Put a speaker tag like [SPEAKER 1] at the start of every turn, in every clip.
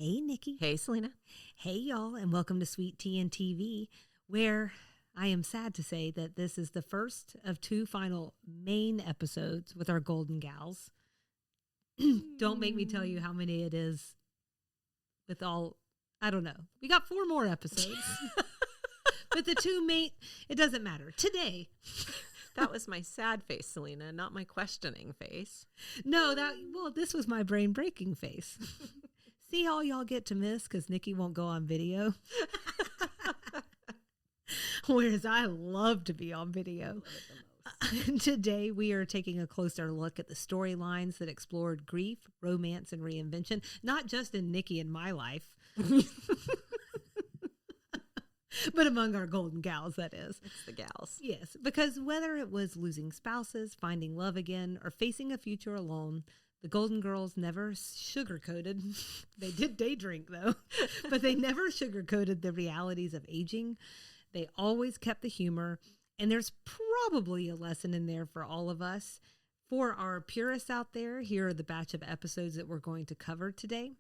[SPEAKER 1] Hey, Nikki.
[SPEAKER 2] Hey, Salina.
[SPEAKER 1] Hey, y'all, and welcome to Sweet Tea and TV, where I am sad to say that this is the first of two final main episodes with our Golden Gals. Don't make me tell you how many it is with all, I don't know. We got 4 more episodes. But the two main, it doesn't matter. Today.
[SPEAKER 2] That was my sad face, Salina, not my questioning face.
[SPEAKER 1] No, this was my brain-breaking face. See how y'all get to miss because Nikki won't go on video? Whereas I love to be on video. Today, we are taking a closer look at the storylines that explored grief, romance, and reinvention, not just in Nikki and my life, but among our Golden Gals, that is.
[SPEAKER 2] It's the gals.
[SPEAKER 1] Yes, because whether it was losing spouses, finding love again, or facing a future alone, the Golden Girls never sugarcoated. They did day drink, though, but they never sugarcoated the realities of aging. They always kept the humor, and there's probably a lesson in there for all of us. For our purists out there, here are the batch of episodes that we're going to cover today.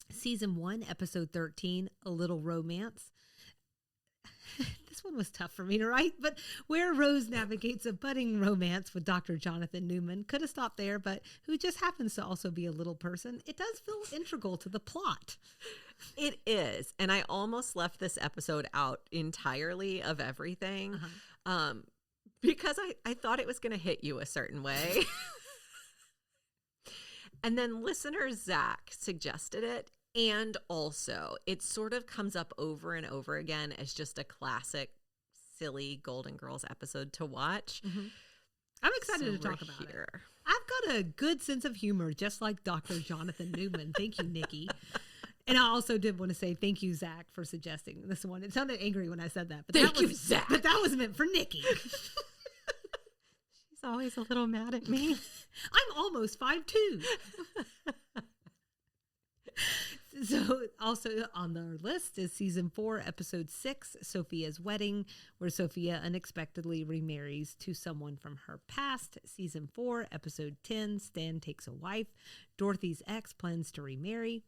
[SPEAKER 1] Season 1, Episode 13, A Little Romance. This one was tough for me to write, but where Rose navigates a budding romance with Dr. Jonathan Newman. Could have stopped there, but who just happens to also be a little person. It does feel integral to the plot.
[SPEAKER 2] It is. And I almost left this episode out entirely of everything because I thought it was going to hit you a certain way. And then listener Zach suggested it. And also, it sort of comes up over and over again as just a classic, silly Golden Girls episode to watch.
[SPEAKER 1] Mm-hmm. I'm excited to talk about it. I've got a good sense of humor, just like Dr. Jonathan Newman. Thank you, Nikki. And I also did want to say thank you, Zach, for suggesting this one. It sounded angry when I said that. But
[SPEAKER 2] thank you, Zach.
[SPEAKER 1] But that was meant for Nikki.
[SPEAKER 2] She's always a little mad at me.
[SPEAKER 1] I'm almost 5'2". So also on the list is season 4, episode 6, Sophia's Wedding, where Sophia unexpectedly remarries to someone from her past. Season 4, episode 10, Stan Takes a Wife. Dorothy's ex plans to remarry.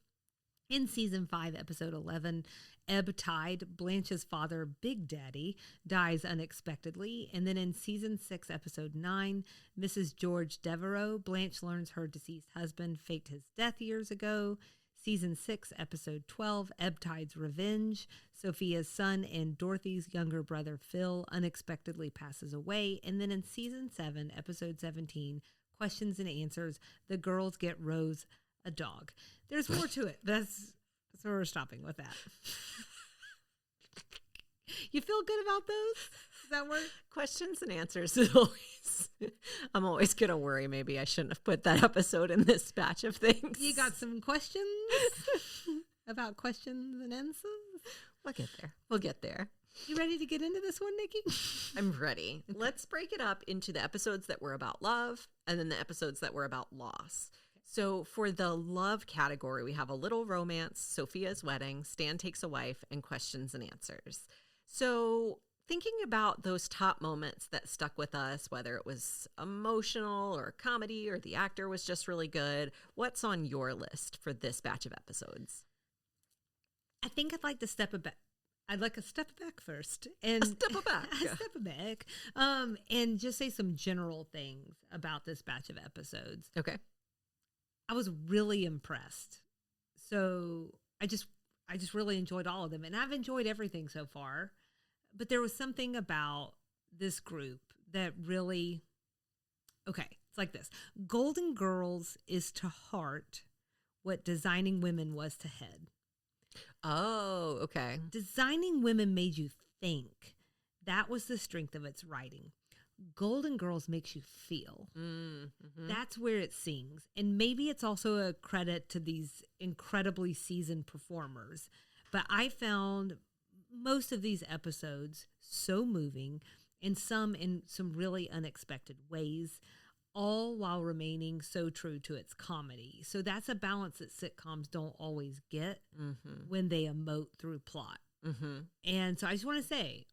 [SPEAKER 1] In season 5, episode 11, Ebb Tide, Blanche's father, Big Daddy, dies unexpectedly. And then in season 6, episode 9, Mrs. George Devereaux, Blanche learns her deceased husband faked his death years ago. Season 6, episode 12, Ebb Tide's Revenge. Sophia's son and Dorothy's younger brother, Phil, unexpectedly passes away. And then in season 7, episode 17, Questions and Answers, the girls get Rose a dog. There's more to it. That's where we're stopping with that. You feel good about those? Does that work?
[SPEAKER 2] Questions and Answers is always, I'm always going to worry. Maybe I shouldn't have put that episode in this batch of things.
[SPEAKER 1] You got some questions about questions and answers?
[SPEAKER 2] We'll get there. We'll get there.
[SPEAKER 1] You ready to get into this one, Nikki?
[SPEAKER 2] I'm ready. Okay. Let's break it up into the episodes that were about love and then the episodes that were about loss. So for the love category, we have A Little Romance, Sophia's Wedding, Stan Takes a Wife, and Questions and Answers. So thinking about those top moments that stuck with us, whether it was emotional or comedy or the actor was just really good, what's on your list for this batch of episodes?
[SPEAKER 1] I think I'd like to step back. I'd like a step back first. And
[SPEAKER 2] step back.
[SPEAKER 1] And just say some general things about this batch of episodes.
[SPEAKER 2] Okay.
[SPEAKER 1] I was really impressed. So I just really enjoyed all of them. And I've enjoyed everything so far. But there was something about this group that really, okay, it's like this. Golden Girls is to heart what Designing Women was to head.
[SPEAKER 2] Oh, okay.
[SPEAKER 1] Designing Women made you think. That was the strength of its writing. Golden Girls makes you feel. Mm-hmm. That's where it sings. And maybe it's also a credit to these incredibly seasoned performers. But I found most of these episodes so moving, and some in some really unexpected ways, all while remaining so true to its comedy. So that's a balance that sitcoms don't always get when they emote through plot. Mm-hmm. And so I just want to say,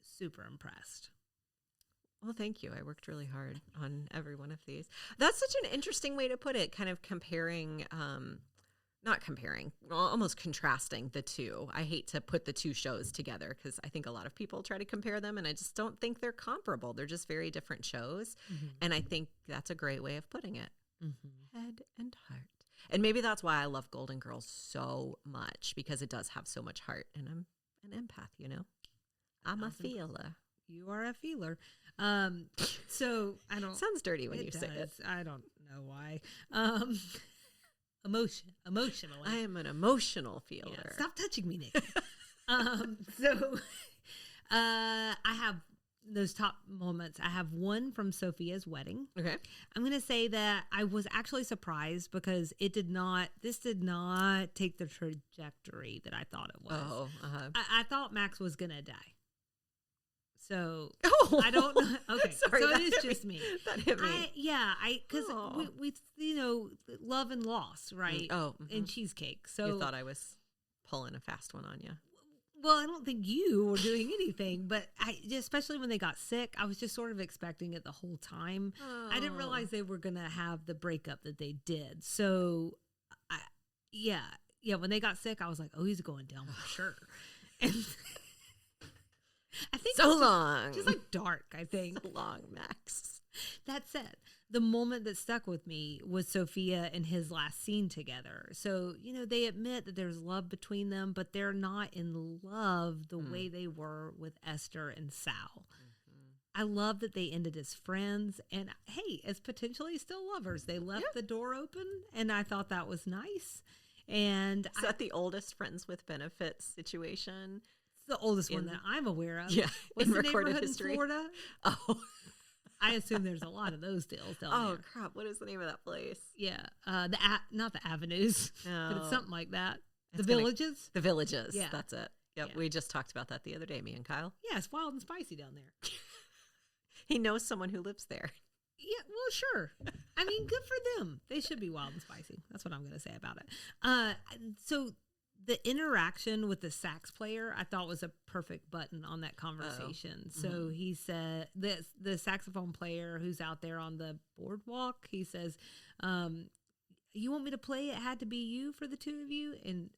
[SPEAKER 1] super impressed.
[SPEAKER 2] Well, thank you. I worked really hard on every one of these. That's such an interesting way to put it, kind of comparing not comparing, almost contrasting the two. I hate to put the two shows together because I think a lot of people try to compare them, and I just don't think they're comparable. They're just very different shows. And I think that's a great way of putting it. Head and heart. And maybe that's why I love Golden Girls so much, because it does have so much heart. And I'm an empath, you know? I'm a feeler.
[SPEAKER 1] You are a feeler. So I don't.
[SPEAKER 2] Sounds dirty when you say it.
[SPEAKER 1] I don't know why. Emotionally.
[SPEAKER 2] I am an emotional feeler.
[SPEAKER 1] Yeah, stop touching me, Nick. So I have those top moments. I have one from Sophia's wedding.
[SPEAKER 2] Okay.
[SPEAKER 1] I'm going to say that I was actually surprised because this did not take the trajectory that I thought it was.
[SPEAKER 2] Oh,
[SPEAKER 1] I thought Max was going to die. So
[SPEAKER 2] I
[SPEAKER 1] don't know. Okay.
[SPEAKER 2] Sorry,
[SPEAKER 1] so it is just me.
[SPEAKER 2] That hit me.
[SPEAKER 1] Because we love and loss, right? And cheesecake. So
[SPEAKER 2] you thought I was pulling a fast one on you.
[SPEAKER 1] Well, I don't think you were doing anything, but especially when they got sick, I was just sort of expecting it the whole time. I didn't realize they were going to have the breakup that they did. So, when they got sick, I was like, oh, he's going down for sure. And I think
[SPEAKER 2] so long.
[SPEAKER 1] Just like dark, I think.
[SPEAKER 2] So long, Max.
[SPEAKER 1] That said, the moment that stuck with me was Sophia and his last scene together. So, they admit that there's love between them, but they're not in love the way they were with Esther and Sal. I love that they ended as friends and, hey, as potentially still lovers. They left the door open, and I thought that was nice. And
[SPEAKER 2] is that the oldest friends with benefits situation?
[SPEAKER 1] It's the oldest one that I'm aware of.
[SPEAKER 2] Yeah,
[SPEAKER 1] What's
[SPEAKER 2] in
[SPEAKER 1] the
[SPEAKER 2] recorded
[SPEAKER 1] neighborhood
[SPEAKER 2] history.
[SPEAKER 1] in Florida?
[SPEAKER 2] Oh.
[SPEAKER 1] I assume there's a lot of those deals down there.
[SPEAKER 2] Oh, crap. What is the name of that place?
[SPEAKER 1] Yeah. Not the Avenues, but it's something like that.
[SPEAKER 2] It's
[SPEAKER 1] Villages?
[SPEAKER 2] The Villages.
[SPEAKER 1] Yeah.
[SPEAKER 2] That's it. Yep.
[SPEAKER 1] Yeah.
[SPEAKER 2] We just talked about that the other day, me and Kyle.
[SPEAKER 1] Yeah, it's wild and spicy down there.
[SPEAKER 2] He knows someone who lives there.
[SPEAKER 1] Yeah, well, sure. I mean, good for them. They should be wild and spicy. That's what I'm going to say about it. So the interaction with the sax player, I thought was a perfect button on that conversation. So he said, the saxophone player who's out there on the boardwalk, he says, you want me to play It Had to Be You for the two of you? And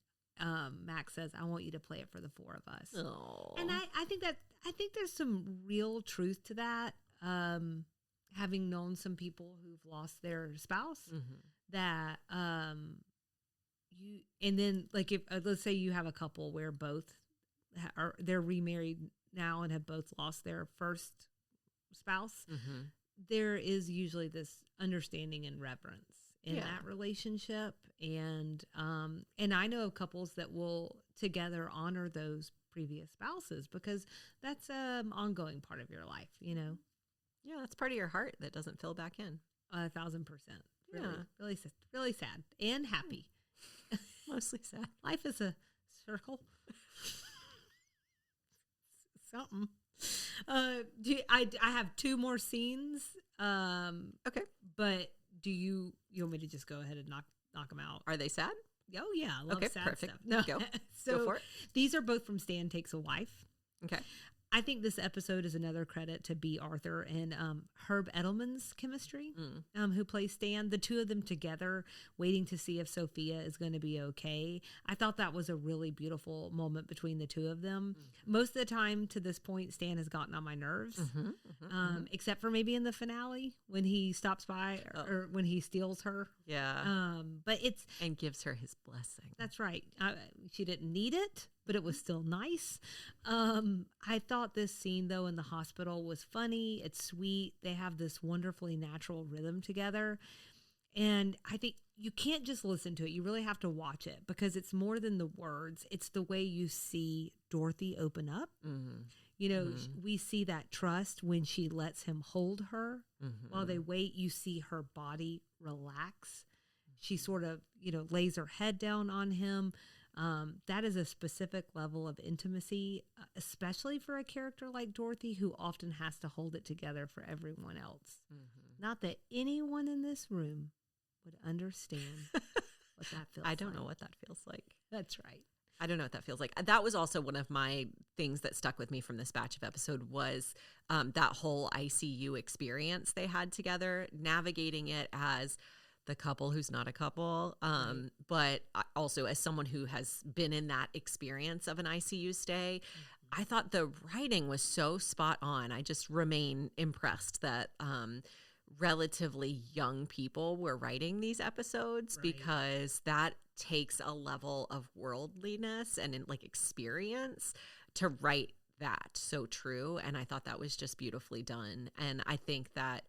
[SPEAKER 1] Max says, I want you to play it for the four of us.
[SPEAKER 2] Oh.
[SPEAKER 1] And I think there's some real truth to that. Having known some people who've lost their spouse, that and then like if let's say you have a couple where both they're remarried now and have both lost their first spouse, there is usually this understanding and reverence in that relationship, and I know of couples that will together honor those previous spouses because that's an ongoing part of your life,
[SPEAKER 2] Yeah, that's part of your heart that doesn't fill back in.
[SPEAKER 1] 1,000%. Really, really sad and happy.
[SPEAKER 2] Mostly sad.
[SPEAKER 1] Life is a circle. Something. I have two more scenes.
[SPEAKER 2] Okay.
[SPEAKER 1] But do you want me to just go ahead and knock them out?
[SPEAKER 2] Are they sad?
[SPEAKER 1] Oh yeah, I love sad
[SPEAKER 2] perfect.
[SPEAKER 1] stuff. No.
[SPEAKER 2] Go.
[SPEAKER 1] So
[SPEAKER 2] Go for it.
[SPEAKER 1] These are both from Stan Takes a Wife.
[SPEAKER 2] Okay.
[SPEAKER 1] I think this episode is another credit to B. Arthur and Herb Edelman's chemistry, who plays Stan. The two of them together, waiting to see if Sophia is going to be okay. I thought that was a really beautiful moment between the two of them. Most of the time to this point, Stan has gotten on my nerves, except for maybe in the finale when he stops by or when he steals her.
[SPEAKER 2] Yeah.
[SPEAKER 1] But
[SPEAKER 2] and gives her his blessing.
[SPEAKER 1] That's right. She didn't need it, but it was still nice. I thought this scene, though, in the hospital was funny. It's sweet. They have this wonderfully natural rhythm together. And I think you can't just listen to it. You really have to watch it because it's more than the words. It's the way you see Dorothy open up. We see that trust when she lets him hold her. While they wait, you see her body relax. She sort of, lays her head down on him. That is a specific level of intimacy, especially for a character like Dorothy, who often has to hold it together for everyone else. Not that anyone in this room would understand what that feels like.
[SPEAKER 2] I don't know what that feels like.
[SPEAKER 1] That's right.
[SPEAKER 2] I don't know what that feels like. That was also one of my things that stuck with me from this batch of episode was that whole ICU experience they had together, navigating it as the couple who's not a couple. But also as someone who has been in that experience of an ICU stay, I thought the writing was so spot on. I just remain impressed that relatively young people were writing these episodes, because that takes a level of worldliness and like experience to write that so true. And I thought that was just beautifully done. And I think that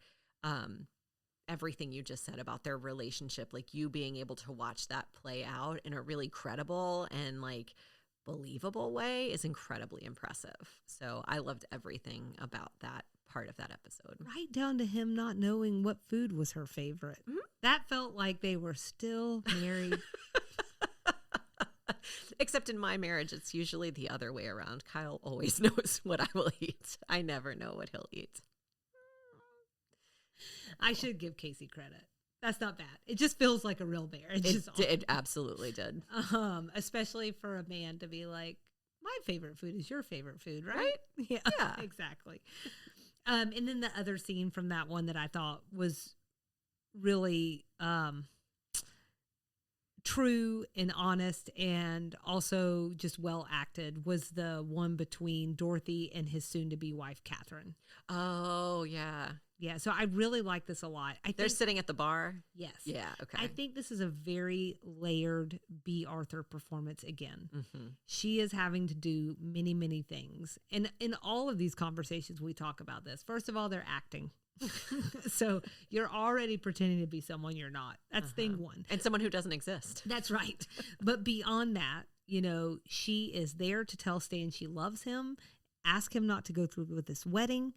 [SPEAKER 2] everything you just said about their relationship, like you being able to watch that play out in a really credible and like believable way, is incredibly impressive. So I loved everything about that part of that episode.
[SPEAKER 1] Right down to him not knowing what food was her favorite. That felt like they were still married.
[SPEAKER 2] Except in my marriage, it's usually the other way around. Kyle always knows what I will eat. I never know what he'll eat.
[SPEAKER 1] I should give Casey credit. That's not bad. It just feels like a real marriage.
[SPEAKER 2] It absolutely did.
[SPEAKER 1] Especially for a man to be like, my favorite food is your favorite food, right? Yeah, exactly. And then the other scene from that one that I thought was really true and honest and also just well acted was the one between Dorothy and his soon-to-be wife, Catherine.
[SPEAKER 2] Oh, yeah.
[SPEAKER 1] Yeah, so I really like this a lot.
[SPEAKER 2] They're sitting at the bar?
[SPEAKER 1] Yes.
[SPEAKER 2] Yeah, okay.
[SPEAKER 1] I think this is a very layered B. Arthur performance again. She is having to do many, many things. And in all of these conversations, we talk about this. First of all, they're acting. So you're already pretending to be someone you're not. That's thing one.
[SPEAKER 2] And someone who doesn't exist.
[SPEAKER 1] That's right. But beyond that, you know, she is there to tell Stan she loves him, ask him not to go through with this wedding.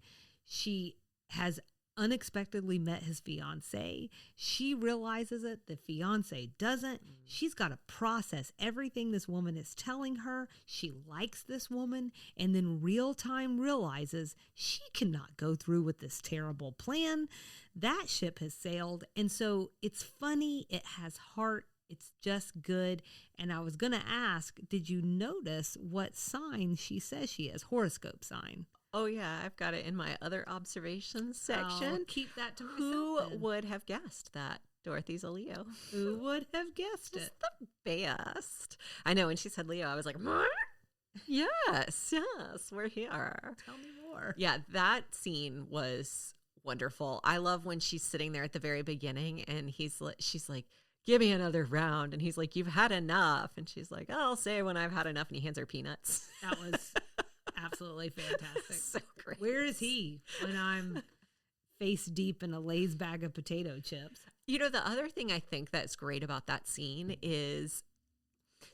[SPEAKER 1] She has unexpectedly met his fiance. She realizes it. The fiance doesn't. She's got to process everything this woman is telling her. She likes this woman, and then real time realizes she cannot go through with this terrible plan. That ship has sailed. And so it's funny. It has heart. It's just good. And I was going to ask, did you notice what sign she says she is? Horoscope sign.
[SPEAKER 2] Oh, yeah. I've got it in my other observations section.
[SPEAKER 1] I'll keep that to myself.
[SPEAKER 2] Who
[SPEAKER 1] then.
[SPEAKER 2] would have guessed that Dorothy's a Leo?
[SPEAKER 1] Who would have guessed it?
[SPEAKER 2] The best. I know. When she said Leo, I was like, yes, we're here.
[SPEAKER 1] Tell me more.
[SPEAKER 2] Yeah, that scene was wonderful. I love when she's sitting there at the very beginning and she's like, give me another round. And he's like, you've had enough. And she's like, I'll say when I've had enough. And he hands her peanuts.
[SPEAKER 1] That was absolutely fantastic.
[SPEAKER 2] So great.
[SPEAKER 1] Where is he when I'm face deep in a Lay's bag of potato chips?
[SPEAKER 2] You know, the other thing I think that's great about that scene is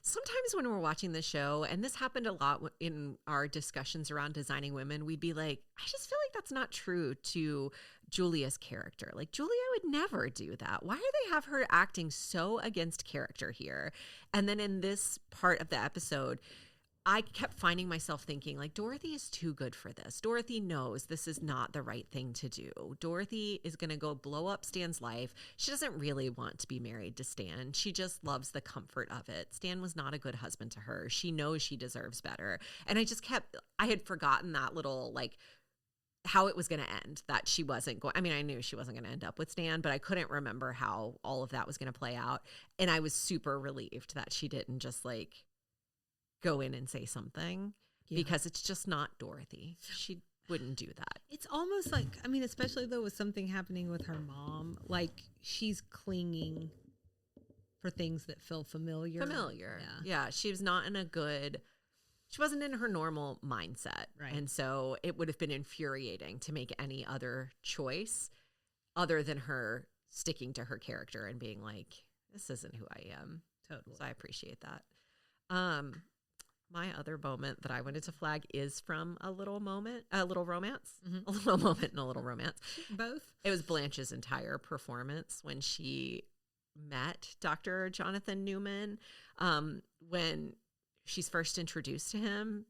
[SPEAKER 2] sometimes when we're watching the show, and this happened a lot in our discussions around designing women, we'd be like, I just feel like that's not true to Julia's character. Like, Julia would never do that. Why do they have her acting so against character here? And then in this part of the episode, I kept finding myself thinking, like, Dorothy is too good for this. Dorothy knows this is not the right thing to do. Dorothy is going to go blow up Stan's life. She doesn't really want to be married to Stan. She just loves the comfort of it. Stan was not a good husband to her. She knows she deserves better. And I had forgotten that little, like, how it was going to end, that she wasn't going, I mean, I knew she wasn't going to end up with Stan, but I couldn't remember how all of that was going to play out. And I was super relieved that she didn't just, like, go in and say something, because it's just not Dorothy. She wouldn't do that. It's
[SPEAKER 1] almost like, I mean, especially though with something happening with her mom, like she's clinging for things that feel familiar.
[SPEAKER 2] Yeah. She was not she wasn't in her normal mindset.
[SPEAKER 1] Right.
[SPEAKER 2] And so it would have been infuriating to make any other choice other than her sticking to her character and being like, this isn't who I am.
[SPEAKER 1] Totally.
[SPEAKER 2] So I appreciate that. My other moment that I wanted to flag is from a little romance, a little moment and a little romance.
[SPEAKER 1] Both.
[SPEAKER 2] It was Blanche's entire performance when she met Dr. Jonathan Newman. When she's first introduced to him,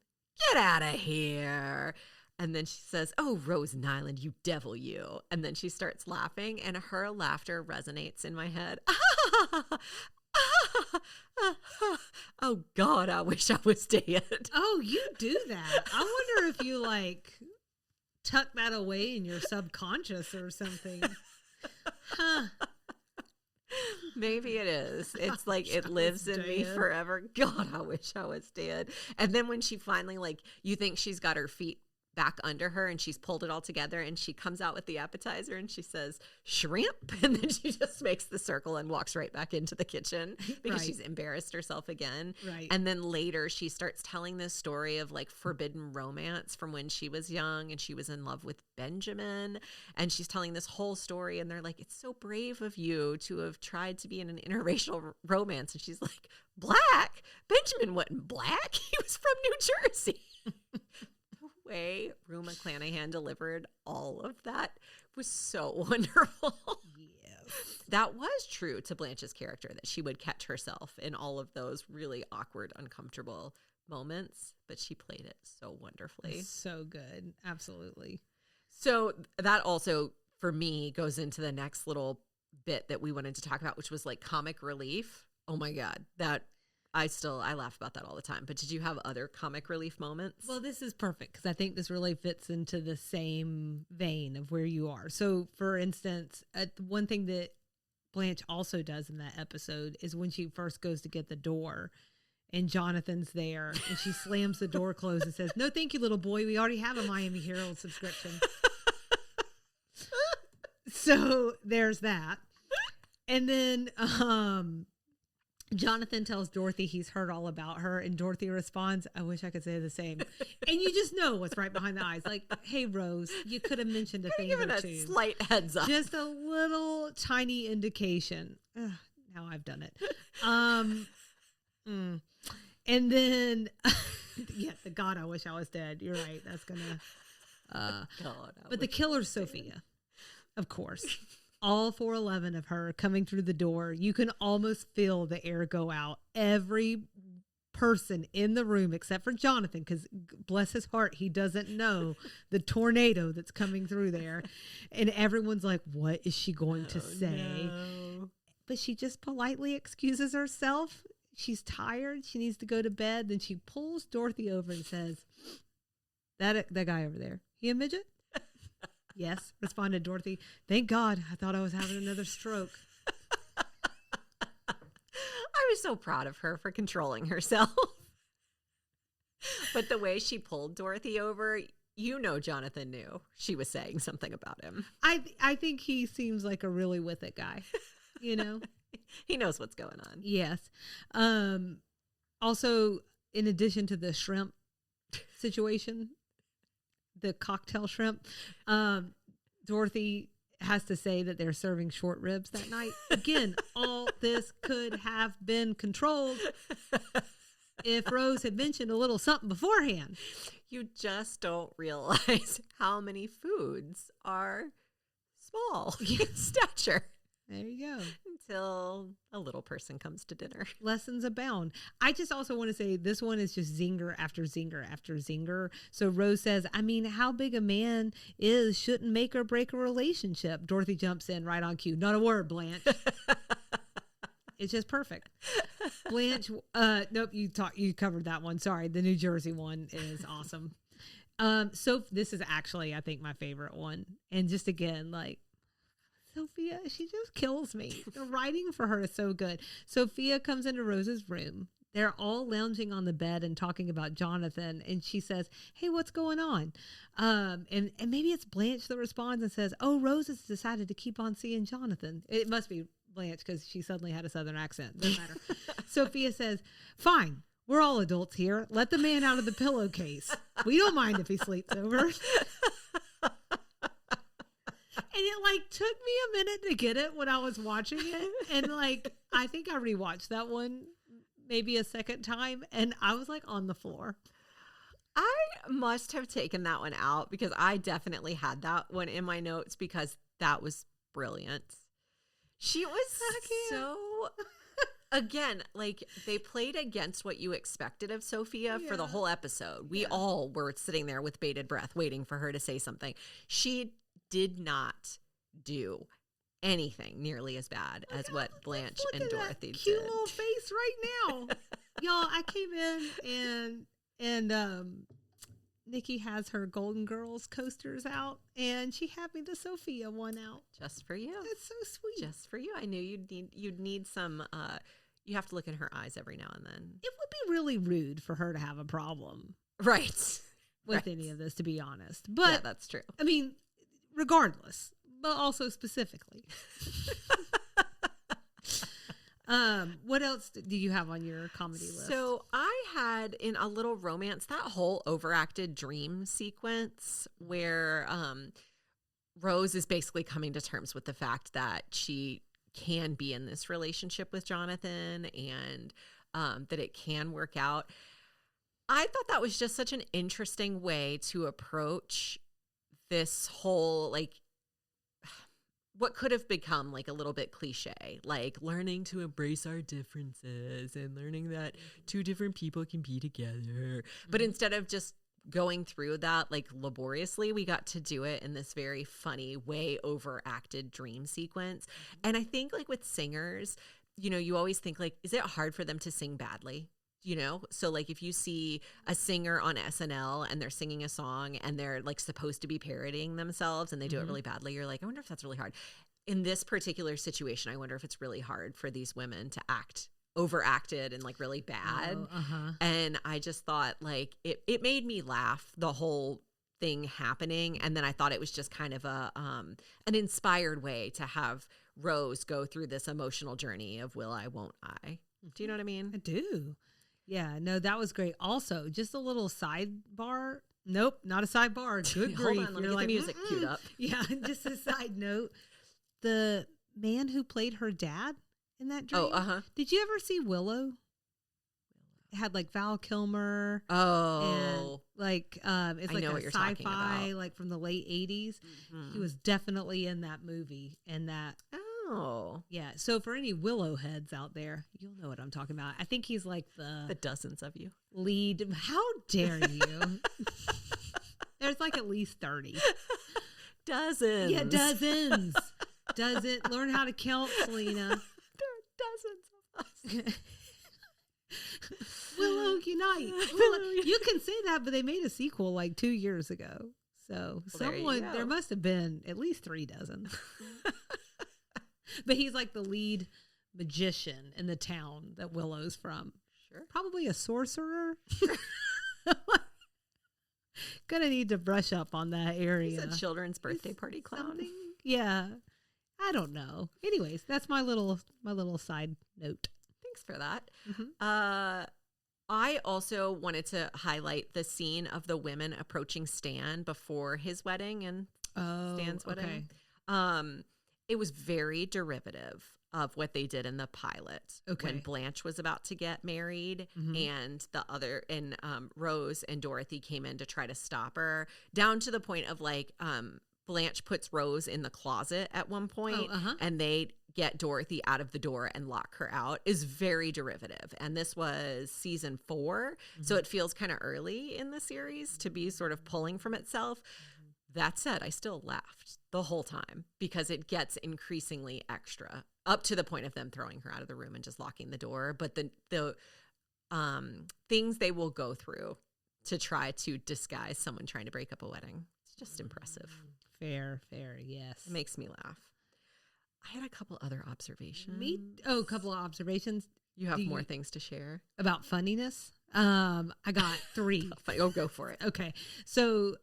[SPEAKER 2] get out of here. And then she says, oh, Rose Nyland, you devil, you. And then she starts laughing, and her laughter resonates in my head. Oh God, I wish I was dead.
[SPEAKER 1] Oh, you do that. I wonder if you like tuck that away in your subconscious or something. Huh.
[SPEAKER 2] Maybe it is. It's like it lives in me forever. God, I wish I was dead. And then when she finally, like, you think she's got her feet back under her and she's pulled it all together and she comes out with the appetizer and she says shrimp, and then she just makes the circle and walks right back into the kitchen because she's embarrassed herself again.
[SPEAKER 1] Right.
[SPEAKER 2] And then later she starts telling this story of like forbidden romance from when she was young and she was in love with Benjamin, and she's telling this whole story and they're like, it's so brave of you to have tried to be in an interracial romance. And she's like, black? Benjamin wasn't black. He was from New Jersey. Way Rue McClanahan delivered all of that was so wonderful.
[SPEAKER 1] Yes.
[SPEAKER 2] That was true to Blanche's character, that she would catch herself in all of those really awkward, uncomfortable moments, but she played it so wonderfully.
[SPEAKER 1] So good. Absolutely.
[SPEAKER 2] So that also, for me, goes into the next little bit that we wanted to talk about, which was like comic relief. Oh my God, that I laugh about that all the time. But did you have other comic relief moments?
[SPEAKER 1] Well, this is perfect because I think this really fits into the same vein of where you are. So, for instance, one thing that Blanche also does in that episode is when she first goes to get the door and Jonathan's there and she slams the door closed and says, no, thank you, little boy. We already have a Miami Herald subscription. So there's that. And then Jonathan tells Dorothy he's heard all about her, and Dorothy responds, I wish I could say the same. And you just know what's right behind the eyes. Like, hey, Rose, you could have mentioned a thing or two.
[SPEAKER 2] A slight heads up.
[SPEAKER 1] Just a little tiny indication. Ugh, now I've done it. And then, yeah, the God, I wish I was dead. You're right. That's going to. But the killer's Sophia, of course. All 411 of her coming through the door. You can almost feel the air go out. Every person in the room, except for Jonathan, because bless his heart, he doesn't know the tornado that's coming through there. And everyone's like, what is she going to say? No. But she just politely excuses herself. She's tired. She needs to go to bed. Then she pulls Dorothy over and says, that guy over there, he a midget? Yes, responded Dorothy. Thank God. I thought I was having another stroke.
[SPEAKER 2] I was so proud of her for controlling herself. But the way she pulled Dorothy over, you know, Jonathan knew she was saying something about him.
[SPEAKER 1] I think he seems like a really with it guy, you know?
[SPEAKER 2] He knows what's going on.
[SPEAKER 1] Yes. Also, in addition to the shrimp situation, the cocktail shrimp, Dorothy has to say that they're serving short ribs that night. Again, all this could have been controlled if Rose had mentioned a little something beforehand.
[SPEAKER 2] You just don't realize how many foods are small in stature.
[SPEAKER 1] There you go.
[SPEAKER 2] Until a little person comes to dinner.
[SPEAKER 1] Lessons abound. I just also want to say this one is just zinger after zinger after zinger. So Rose says, I mean, how big a man is shouldn't make or break a relationship. Dorothy jumps in right on cue. Not a word, Blanche. It's just perfect. Blanche, nope, you covered that one. Sorry. The New Jersey one is awesome. So this is actually, I think, my favorite one. And just again, like, Sophia, she just kills me. The writing for her is so good. Sophia comes into Rose's room. They're all lounging on the bed and talking about Jonathan. And she says, hey, what's going on? And maybe it's Blanche that responds and says, oh, Rose has decided to keep on seeing Jonathan. It must be Blanche because she suddenly had a Southern accent. Doesn't matter. Sophia says, fine. We're all adults here. Let the man out of the pillowcase. We don't mind if he sleeps over. And it like took me a minute to get it when I was watching it. And like, I think I rewatched that one maybe a second time and I was like on the floor.
[SPEAKER 2] I must have taken that one out because I definitely had that one in my notes because that was brilliant. She was so, again, like they played against what you expected of Sophia for the whole episode. We all were sitting there with bated breath waiting for her to say something. She did not do anything nearly as bad as what Blanche and Dorothy did.
[SPEAKER 1] Cute little face right now. Y'all, I came in and Nikki has her Golden Girls coasters out, and she had me the Sophia one out.
[SPEAKER 2] Just for you.
[SPEAKER 1] That's so sweet.
[SPEAKER 2] Just for you. I knew you'd need some. You have to look in her eyes every now and then.
[SPEAKER 1] It would be really rude for her to have a problem,
[SPEAKER 2] right,
[SPEAKER 1] with any of this, to be honest. But
[SPEAKER 2] yeah, that's true.
[SPEAKER 1] I mean, regardless, but also specifically. What else do you have on your comedy list?
[SPEAKER 2] So I had in A Little Romance that whole overacted dream sequence where Rose is basically coming to terms with the fact that she can be in this relationship with Jonathan and that it can work out. I thought that was just such an interesting way to approach this whole, like, what could have become like a little bit cliche, like learning to embrace our differences and learning that two different people can be together. But instead of just going through that like laboriously, we got to do it in this very funny, way overacted dream sequence. And I think like with singers, you know, you always think like, is it hard for them to sing badly? You know, so like if you see a singer on SNL and they're singing a song and they're like supposed to be parodying themselves and they do it really badly, you're like, I wonder if that's really hard. In this particular situation, I wonder if it's really hard for these women to act overacted and like really bad. And I just thought like it made me laugh, the whole thing happening. And then I thought it was just kind of a an inspired way to have Rose go through this emotional journey of will I, won't I? Do you know what I mean?
[SPEAKER 1] I do. Yeah, no, that was great. Also, just a little sidebar. Nope, not a sidebar. Good grief.
[SPEAKER 2] Hold on, let me get the music queued up.
[SPEAKER 1] Yeah, just a side note. The man who played her dad in that dream. Did you ever see Willow? It had like Val Kilmer. And like it's like a sci-fi, like from the late 80s. He was definitely in that movie. And that yeah. So for any Willow heads out there, you'll know what I'm talking about. I think he's like the
[SPEAKER 2] dozens of you
[SPEAKER 1] lead. How dare you? There's like at least 30.
[SPEAKER 2] Dozens.
[SPEAKER 1] Yeah, dozens. Learn how to count, Salina.
[SPEAKER 2] There are dozens of us.
[SPEAKER 1] Willow unite. You can say that, but they made a sequel like 2 years ago. So there must have been at least 3 dozen. But he's like the lead magician in the town that Willow's from.
[SPEAKER 2] Sure.
[SPEAKER 1] Probably a sorcerer. Gonna need to brush up on that area.
[SPEAKER 2] He's a children's birthday party clown.
[SPEAKER 1] Something? Yeah. I don't know. Anyways, that's my little side note.
[SPEAKER 2] Thanks for that. I also wanted to highlight the scene of the women approaching Stan before his wedding and Stan's wedding.
[SPEAKER 1] Okay.
[SPEAKER 2] It was very derivative of what they did in the pilot when Blanche was about to get married and Rose and Dorothy came in to try to stop her, down to the point of like Blanche puts Rose in the closet at one point and they get Dorothy out of the door and lock her out, is very derivative. And this was season 4. So it feels kind of early in the series to be sort of pulling from itself. That said, I still laughed the whole time because it gets increasingly extra up to the point of them throwing her out of the room and just locking the door. But the things they will go through to try to disguise someone trying to break up a wedding, it's just impressive.
[SPEAKER 1] Fair, yes.
[SPEAKER 2] It makes me laugh. I had a couple other observations.
[SPEAKER 1] A couple of observations.
[SPEAKER 2] You have more things to share
[SPEAKER 1] about funniness? I got 3.
[SPEAKER 2] Go for it.
[SPEAKER 1] Okay. So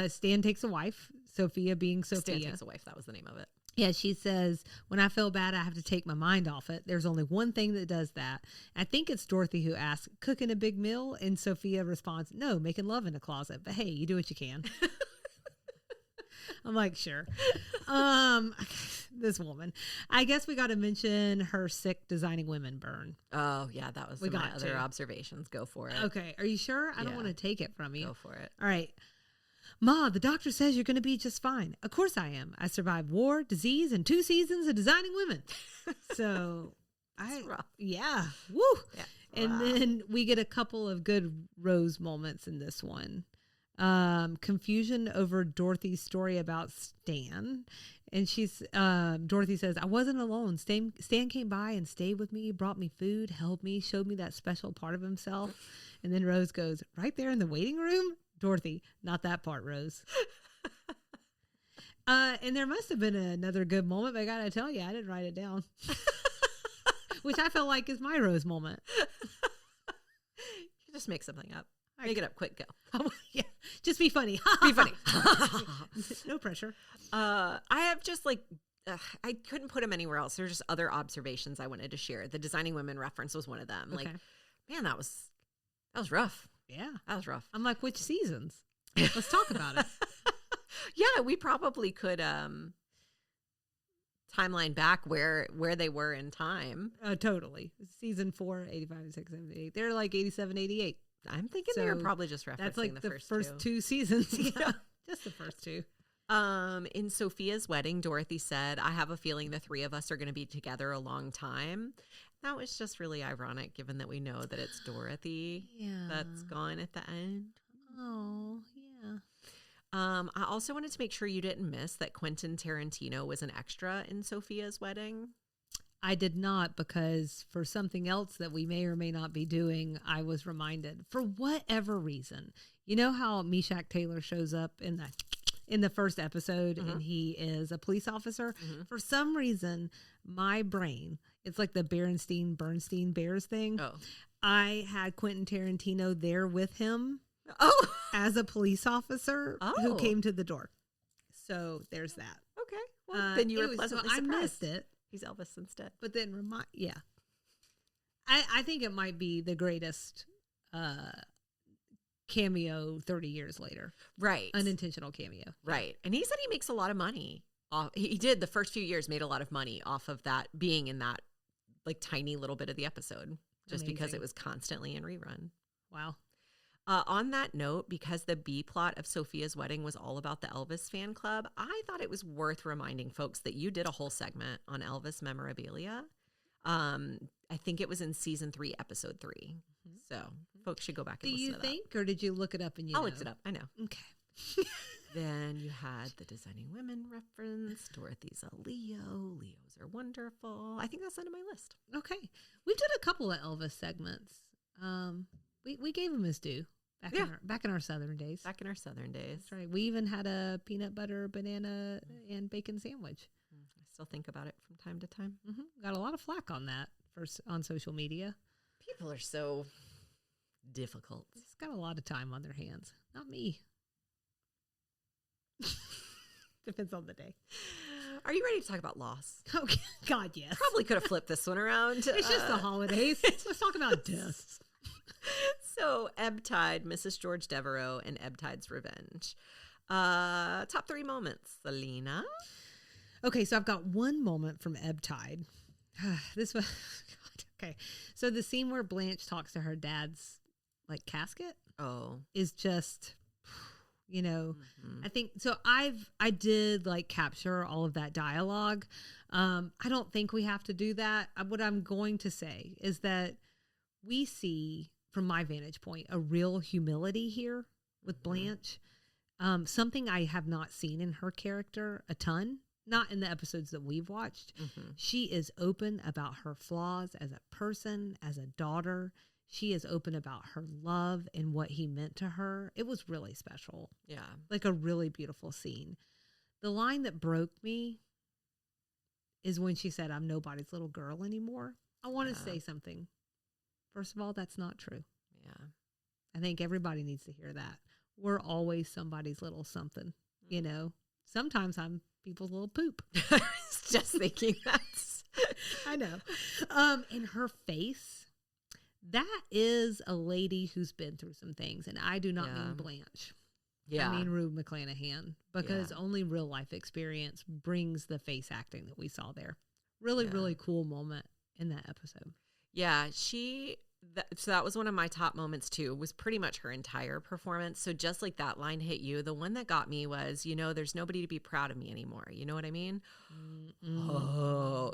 [SPEAKER 1] Stan takes a wife, Sophia being Sophia.
[SPEAKER 2] Stan takes a wife. That was the name of it.
[SPEAKER 1] Yeah, she says, when I feel bad, I have to take my mind off it. There's only one thing that does that. I think it's Dorothy who asks, cooking a big meal? And Sophia responds, no, making love in a closet. But hey, you do what you can. I'm like, sure. This woman. I guess we got to mention her sick designing women burn.
[SPEAKER 2] Oh, yeah, that was my other observations. Go for it.
[SPEAKER 1] Okay, are you sure? I don't want to take it from you.
[SPEAKER 2] Go for it.
[SPEAKER 1] All right. Ma, the doctor says you're going to be just fine. Of course I am. I survived war, disease, and 2 seasons of designing women. So
[SPEAKER 2] That's rough.
[SPEAKER 1] Yeah. Woo.
[SPEAKER 2] Yeah.
[SPEAKER 1] And then we get a couple of good Rose moments in this one. Confusion over Dorothy's story about Stan. And Dorothy says, I wasn't alone. Stan came by and stayed with me, brought me food, held me, showed me that special part of himself. And then Rose goes, right there in the waiting room? Dorothy, not that part, Rose. And there must have been another good moment, but I gotta tell you, I didn't write it down. Which I feel like is my Rose moment.
[SPEAKER 2] You just make something up. Make it up quick, go.
[SPEAKER 1] Oh, yeah, just be funny.
[SPEAKER 2] Be funny.
[SPEAKER 1] No pressure.
[SPEAKER 2] I have just like, I couldn't put them anywhere else. There's just other observations I wanted to share. The Designing Women reference was one of them.
[SPEAKER 1] Okay.
[SPEAKER 2] Like, man, that was rough.
[SPEAKER 1] Yeah.
[SPEAKER 2] That was rough.
[SPEAKER 1] I'm like, which seasons? Let's talk about it.
[SPEAKER 2] Yeah, we probably could timeline back where they were in time.
[SPEAKER 1] Totally. Season 4, 85, 86, 78. They're like 87, 88.
[SPEAKER 2] I'm thinking they were probably just referencing
[SPEAKER 1] that's like
[SPEAKER 2] the
[SPEAKER 1] first two seasons. Yeah. Just the first two.
[SPEAKER 2] In Sophia's wedding, Dorothy said, I have a feeling the three of us are going to be together a long time. That was just really ironic, given that we know that it's Dorothy that's gone at the end.
[SPEAKER 1] Oh, yeah.
[SPEAKER 2] I also wanted to make sure you didn't miss that Quentin Tarantino was an extra in Sophia's wedding.
[SPEAKER 1] I did not, because for something else that we may or may not be doing, I was reminded for whatever reason. You know how Meshach Taylor shows up in the first episode and he is a police officer? For some reason, my brain, it's like the Bernstein Bears thing.
[SPEAKER 2] Oh.
[SPEAKER 1] I had Quentin Tarantino there with him as a police officer who came to the door. So there's that.
[SPEAKER 2] Okay. Well, then you were pleasantly surprised.
[SPEAKER 1] I missed it.
[SPEAKER 2] He's Elvis instead.
[SPEAKER 1] But then I think it might be the greatest cameo 30 years later.
[SPEAKER 2] Right.
[SPEAKER 1] Unintentional cameo.
[SPEAKER 2] Right. And he said he makes a lot of money. He did the first few years made a lot of money off of that being in that like tiny little bit of the episode just because it was constantly in rerun.
[SPEAKER 1] Wow.
[SPEAKER 2] On that note, because the B plot of Sophia's wedding was all about the Elvis fan club, I thought it was worth reminding folks that you did a whole segment on Elvis memorabilia. I think it was in season 3, episode 3. So folks should go back and listen to that.
[SPEAKER 1] Do you think, or did you look it up and you
[SPEAKER 2] I
[SPEAKER 1] know?
[SPEAKER 2] looked it up. I know.
[SPEAKER 1] Okay.
[SPEAKER 2] Then you had the Designing Women reference. Dorothy's a Leo. Leos are wonderful. I think that's under my list.
[SPEAKER 1] Okay. We did a couple of Elvis segments. We gave him his due. Back in our Southern days.
[SPEAKER 2] Back in our Southern days.
[SPEAKER 1] That's right. We even had a peanut butter, banana, and bacon sandwich.
[SPEAKER 2] I still think about it from time to time.
[SPEAKER 1] Got a lot of flack on that on social media.
[SPEAKER 2] People are so difficult.
[SPEAKER 1] It's got a lot of time on their hands. Not me. Depends on the day.
[SPEAKER 2] Are you ready to talk about loss?
[SPEAKER 1] Oh, God, yes.
[SPEAKER 2] Probably could have flipped this one around.
[SPEAKER 1] It's just the holidays. Let's talk about deaths.
[SPEAKER 2] So, Ebb Tide, Mrs. George Devereaux, and Ebb Tide's Revenge. Top 3 moments. Salina?
[SPEAKER 1] Okay, so I've got one moment from Ebb Tide. This was... God, okay. So the scene where Blanche talks to her dad's, like, casket is just... You know, I think so. I did like capture all of that dialogue. I don't think we have to do that. What I'm going to say is that we see, from my vantage point, a real humility here with Blanche. Something I have not seen in her character a ton, not in the episodes that we've watched. She is open about her flaws as a person, as a daughter. She is open about her love and what he meant to her. It was really special.
[SPEAKER 2] Yeah.
[SPEAKER 1] Like a really beautiful scene. The line that broke me is when she said, I'm nobody's little girl anymore. I want to say something. First of all, that's not true.
[SPEAKER 2] Yeah.
[SPEAKER 1] I think everybody needs to hear that. We're always somebody's little something, you know. Sometimes I'm people's little poop.
[SPEAKER 2] I was just thinking that.
[SPEAKER 1] I know. In her face, that is a lady who's been through some things. And I do not mean Blanche.
[SPEAKER 2] Yeah.
[SPEAKER 1] I mean Rue McClanahan, because only real life experience brings the face acting that we saw there. Really cool moment in that episode.
[SPEAKER 2] Yeah, so that was one of my top moments too, was pretty much her entire performance. So just like that line hit you, the one that got me was, you know, there's nobody to be proud of me anymore. You know what I mean?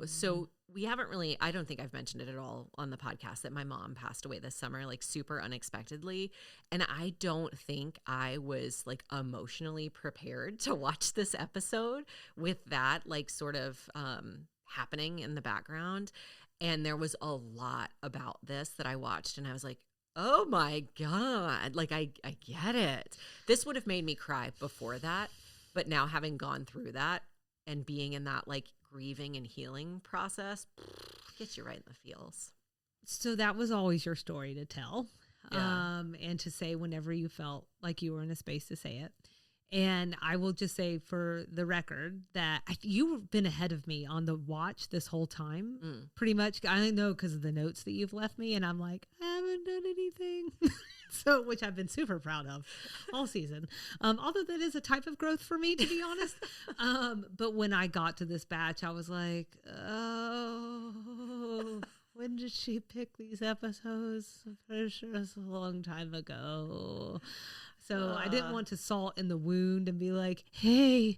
[SPEAKER 2] So we haven't really, I don't think I've mentioned it at all on the podcast that my mom passed away this summer, like super unexpectedly. And I don't think I was like emotionally prepared to watch this episode with that like sort of happening in the background. And there was a lot about this that I watched and I was like, oh my God. Like, I get it. This would have made me cry before that. But now having gone through that and being in that like grieving and healing process gets you right in the feels.
[SPEAKER 1] So that was always your story to tell.
[SPEAKER 2] Yeah.
[SPEAKER 1] And to say whenever you felt like you were in a space to say it. And I will just say for the record that you've been ahead of me on the watch this whole time. Pretty much. I know because of the notes that you've left me. And I'm like, I haven't done anything. So, which I've been super proud of all season. Although that is a type of growth for me, to be honest. But when I got to this batch, I was like, oh, when did she pick these episodes? I'm pretty sure it's a long time ago. So I didn't want to salt in the wound and be like, hey.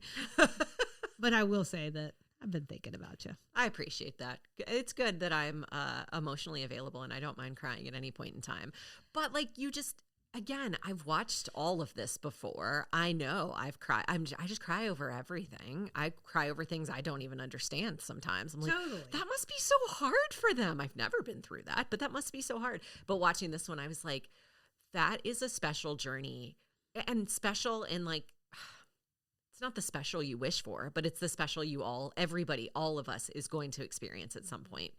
[SPEAKER 1] But I will say that I've been thinking about you.
[SPEAKER 2] I appreciate that. It's good that I'm emotionally available and I don't mind crying at any point in time. But like you just, again, I've watched all of this before. I know I've cried. I just cry over everything. I cry over things I don't even understand sometimes. I'm like,
[SPEAKER 1] Totally.
[SPEAKER 2] that must be so hard for them. I've never been through that, but that must be so hard. But watching this one, I was like, that is a special journey, and special in like, it's not the special you wish for, but it's the special everybody, all of us is going to experience at some point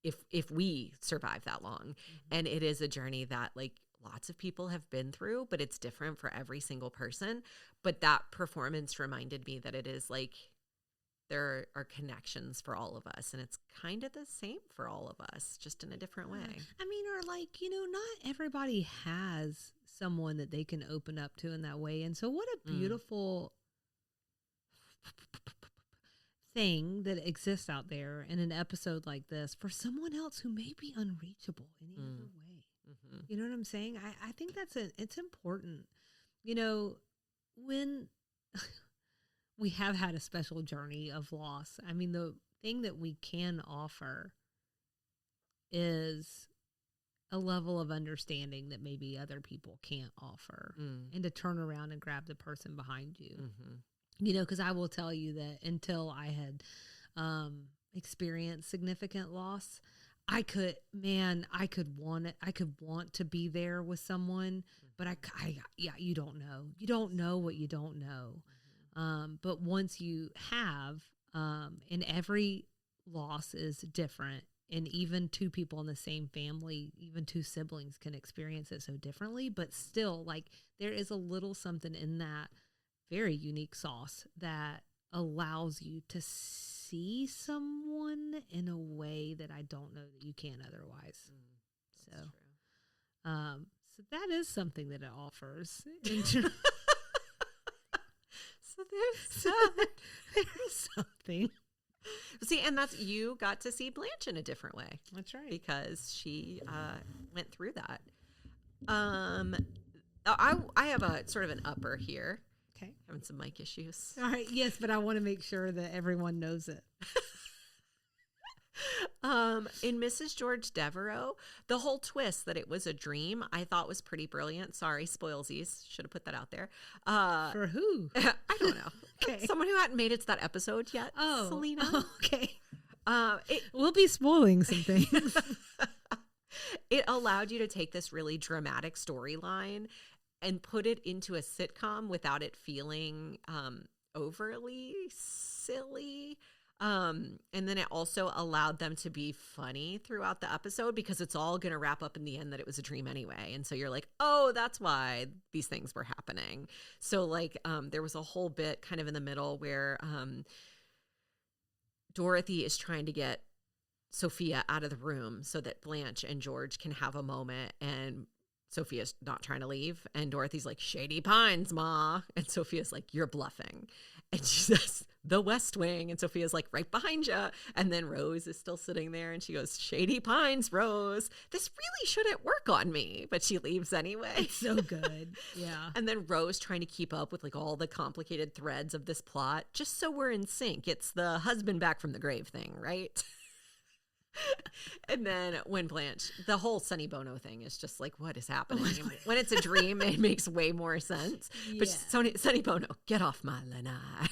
[SPEAKER 2] if we survive that long. And it is a journey that like lots of people have been through, but it's different for every single person. But that performance reminded me that it is like, there are connections for all of us, and it's kind of the same for all of us, just in a different way.
[SPEAKER 1] I mean, or like, not everybody has someone that they can open up to in that way. And so what a beautiful thing that exists out there in an episode like this for someone else who may be unreachable any other way. You know what I'm saying? I think it's important. When we have had a special journey of loss, I mean, the thing that we can offer is a level of understanding that maybe other people can't offer, and to turn around and grab the person behind you. Because I will tell you that until I had experienced significant loss, I could want to be there with someone, but you don't know. You don't know what you don't know. But once you have, and every loss is different, and even two people in the same family, even two siblings can experience it so differently, but still, like, there is a little something in that very unique sauce that allows you to see someone in a way that I don't know that you can otherwise. So that is something that it offers.
[SPEAKER 2] So there's
[SPEAKER 1] something.
[SPEAKER 2] See, and that's, you got to see Blanche in a different way.
[SPEAKER 1] That's right.
[SPEAKER 2] Because she went through that. I have a sort of an upper here.
[SPEAKER 1] Okay.
[SPEAKER 2] Having some mic issues.
[SPEAKER 1] All right. Yes, but I want to make sure that everyone knows it.
[SPEAKER 2] In Mrs. George Devereaux, the whole twist that it was a dream, I thought was pretty brilliant. Sorry, spoilsies. Should have put that out there.
[SPEAKER 1] For who?
[SPEAKER 2] I don't know.
[SPEAKER 1] Okay.
[SPEAKER 2] Someone who hadn't made it to that episode yet.
[SPEAKER 1] Oh,
[SPEAKER 2] Salina.
[SPEAKER 1] Okay.
[SPEAKER 2] We'll
[SPEAKER 1] be spoiling some things.
[SPEAKER 2] It allowed you to take this really dramatic storyline and put it into a sitcom without it feeling overly silly. And then it also allowed them to be funny throughout the episode, because it's all going to wrap up in the end that it was a dream anyway. And so you're like, oh, that's why these things were happening. So like, there was a whole bit kind of in the middle where Dorothy is trying to get Sophia out of the room so that Blanche and George can have a moment, and Sophia's not trying to leave. And Dorothy's like, Shady Pines, Ma. And Sophia's like, you're bluffing. And she says, the West Wing. And Sophia's like, right behind you. And then Rose is still sitting there and she goes, Shady Pines, Rose. This really shouldn't work on me. But she leaves anyway.
[SPEAKER 1] It's so good. Yeah.
[SPEAKER 2] And then Rose trying to keep up with like all the complicated threads of this plot, just so we're in sync. It's the husband back from the grave thing, right? And then when Blanche, the whole Sonny Bono thing is just like, what is happening? When it's a dream, it makes way more sense. Yeah. But Sonny Bono, get off my lanai.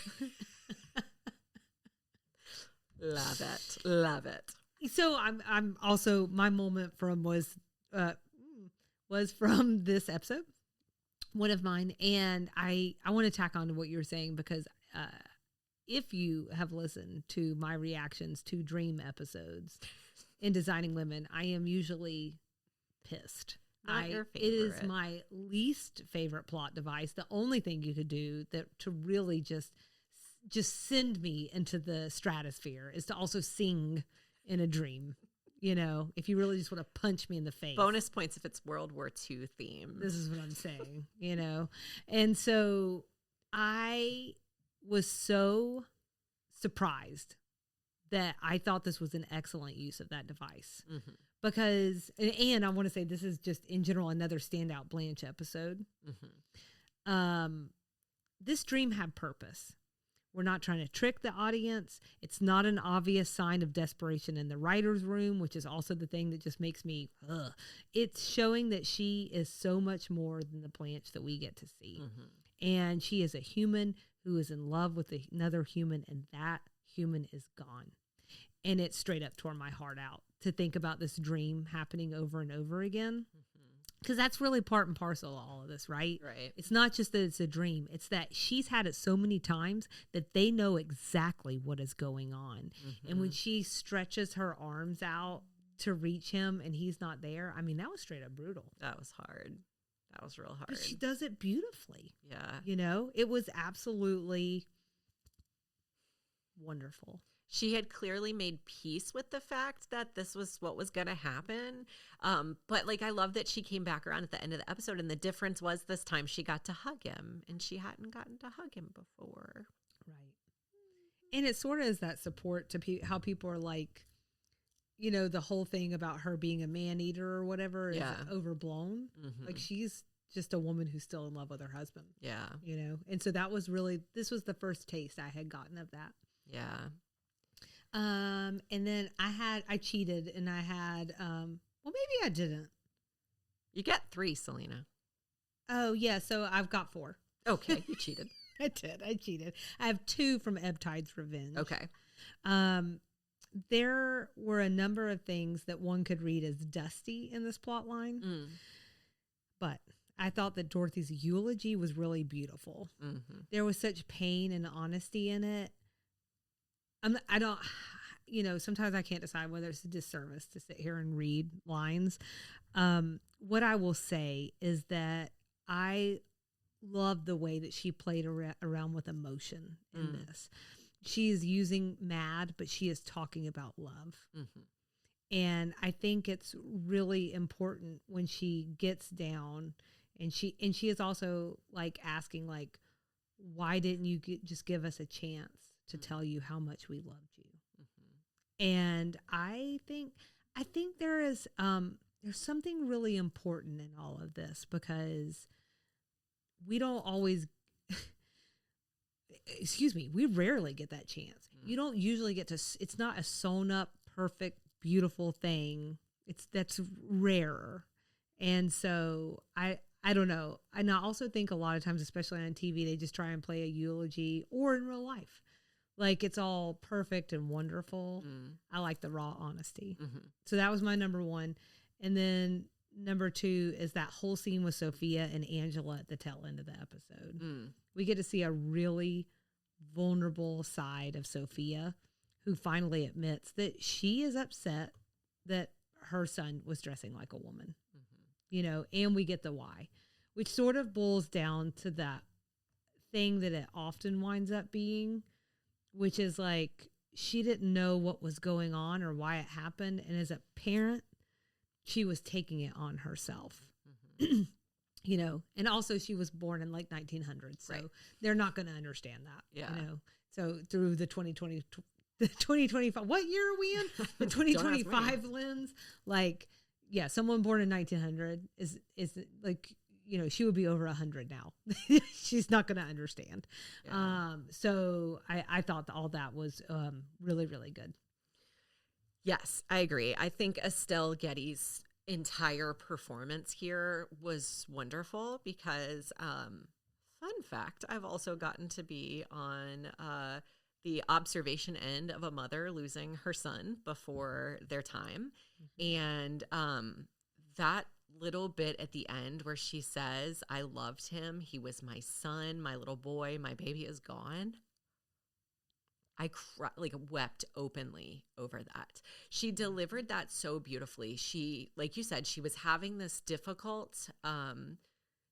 [SPEAKER 2] Love it. Love it.
[SPEAKER 1] So I'm also, my moment from was was from this episode, one of mine. And I want to tack on to what you were saying, because if you have listened to my reactions to dream episodes in Designing Women, I am usually pissed.
[SPEAKER 2] Not your favorite.
[SPEAKER 1] It is my least favorite plot device. The only thing you could do that to really just send me into the stratosphere is to also sing in a dream. You know, if you really just want to punch me in the face.
[SPEAKER 2] Bonus points if it's World War II theme.
[SPEAKER 1] This is what I'm saying, you know. And so I was so surprised that I thought this was an excellent use of that device.
[SPEAKER 2] Mm-hmm.
[SPEAKER 1] Because, and I want to say this is just in general another standout Blanche episode.
[SPEAKER 2] Mm-hmm.
[SPEAKER 1] This dream had purpose. We're not trying to trick the audience. It's not an obvious sign of desperation in the writer's room, which is also the thing that just makes me, ugh. It's showing that she is so much more than the Blanche that we get to see.
[SPEAKER 2] Mm-hmm.
[SPEAKER 1] And she is a human who is in love with another human, and that human is gone. And it straight up tore my heart out to think about this dream happening over and over again. Because that's really part and parcel of all of this, right?
[SPEAKER 2] Right.
[SPEAKER 1] It's not just that it's a dream. It's that she's had it so many times that they know exactly what is going on.
[SPEAKER 2] Mm-hmm.
[SPEAKER 1] And when she stretches her arms out to reach him and he's not there, I mean, that was straight up brutal.
[SPEAKER 2] That was hard. That was real hard.
[SPEAKER 1] But she does it beautifully.
[SPEAKER 2] Yeah.
[SPEAKER 1] You know, it was absolutely wonderful.
[SPEAKER 2] She had clearly made peace with the fact that this was what was going to happen. But like, I love that she came back around at the end of the episode, and the difference was this time she got to hug him, and she hadn't gotten to hug him before.
[SPEAKER 1] Right. And it sort of is that support to how people are like, you know, the whole thing about her being a man eater or whatever is overblown.
[SPEAKER 2] Mm-hmm.
[SPEAKER 1] Like, she's just a woman who's still in love with her husband.
[SPEAKER 2] Yeah.
[SPEAKER 1] You know? And so that was really, this was the first taste I had gotten of that.
[SPEAKER 2] Yeah.
[SPEAKER 1] And then I cheated and I had, well, maybe I didn't.
[SPEAKER 2] You got 3, Salina.
[SPEAKER 1] Oh yeah. So I've got 4.
[SPEAKER 2] Okay. You cheated.
[SPEAKER 1] I cheated. I have 2 from Ebtide's Revenge.
[SPEAKER 2] Okay.
[SPEAKER 1] There were a number of things that one could read as dusty in this plot line, but I thought that Dorothy's eulogy was really beautiful.
[SPEAKER 2] Mm-hmm.
[SPEAKER 1] There was such pain and honesty in it. I don't, you know, sometimes I can't decide whether it's a disservice to sit here and read lines. What I will say is that I love the way that she played around with emotion in this. She is using mad, but she is talking about love. Mm-hmm. And I think it's really important when she gets down and she is also like asking, like, why didn't you just give us a chance to tell you how much we loved you? Mm-hmm. And I think there is, there's something really important in all of this, because we don't always, we rarely get that chance. Mm-hmm. You don't usually get to, it's not a sewn up, perfect, beautiful thing. That's rarer. And so I don't know. And I also think a lot of times, especially on TV, they just try and play a eulogy, or in real life, like it's all perfect and wonderful. I like the raw honesty. Mm-hmm. So that was my number 1. And then number 2 is that whole scene with Sophia and Angela at the tail end of the episode. We get to see a really vulnerable side of Sophia, who finally admits that she is upset that her son was dressing like a woman. You know, and we get the why, which sort of boils down to that thing that it often winds up being, which is like, she didn't know what was going on or why it happened. And as a parent, she was taking it on herself, you know, and also she was born in like 1900. So they're not going to understand that, you know, so through the 2025, what year are we in? The 2025 lens, like, yeah, someone born in 1900 is like, you know, she would be over 100 now. She's not going to understand. Yeah. So I thought that all that was really, really good.
[SPEAKER 2] Yes, I agree. I think Estelle Getty's entire performance here was wonderful because, fun fact, I've also gotten to be on the observation end of a mother losing her son before their time. Mm-hmm. And that little bit at the end where she says, I loved him. He was my son, my little boy, my baby is gone. I wept openly over that. She delivered that so beautifully. She, like you said, she was having this difficult,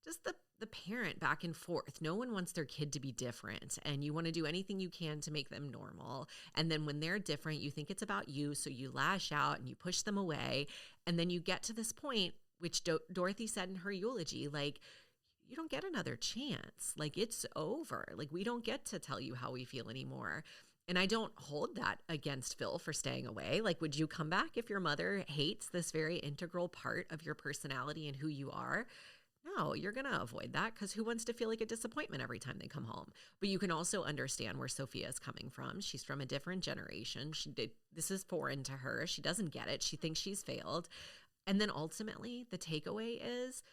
[SPEAKER 2] just the parent back and forth. No one wants their kid to be different, and you want to do anything you can to make them normal. And then when they're different, you think it's about you, so you lash out and you push them away. And then you get to this point, which Dorothy said in her eulogy, like, you don't get another chance. Like, it's over. Like, we don't get to tell you how we feel anymore. And I don't hold that against Phil for staying away. Like, would you come back if your mother hates this very integral part of your personality and who you are? No, you're going to avoid that, because who wants to feel like a disappointment every time they come home? But you can also understand where Sophia is coming from. She's from a different generation. This is foreign to her. She doesn't get it. She thinks she's failed. And then ultimately, the takeaway is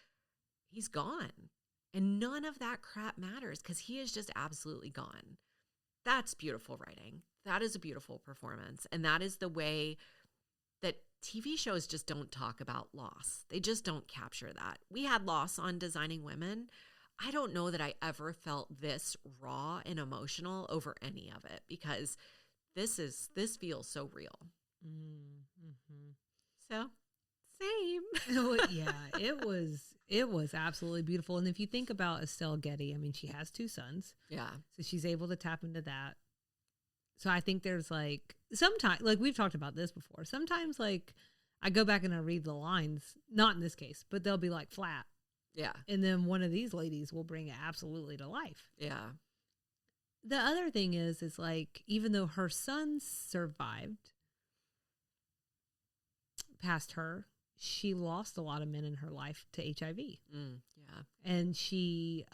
[SPEAKER 2] he's gone. And none of that crap matters, because he is just absolutely gone. That's beautiful writing. That is a beautiful performance. And that is the way that TV shows just don't talk about loss. They just don't capture that. We had loss on Designing Women. I don't know that I ever felt this raw and emotional over any of it, because this feels so real.
[SPEAKER 1] Mm-hmm.
[SPEAKER 2] So, same.
[SPEAKER 1] Yeah, it was absolutely beautiful. And if you think about Estelle Getty, I mean, she has 2 sons.
[SPEAKER 2] Yeah.
[SPEAKER 1] So she's able to tap into that. So I think there's like, sometimes, like we've talked about this before, sometimes like I go back and I read the lines, not in this case, but they'll be like flat.
[SPEAKER 2] Yeah.
[SPEAKER 1] And then one of these ladies will bring it absolutely to life.
[SPEAKER 2] Yeah.
[SPEAKER 1] The other thing is like, even though her sons survived past her, she lost a lot of men in her life to HIV.
[SPEAKER 2] Yeah.
[SPEAKER 1] And she,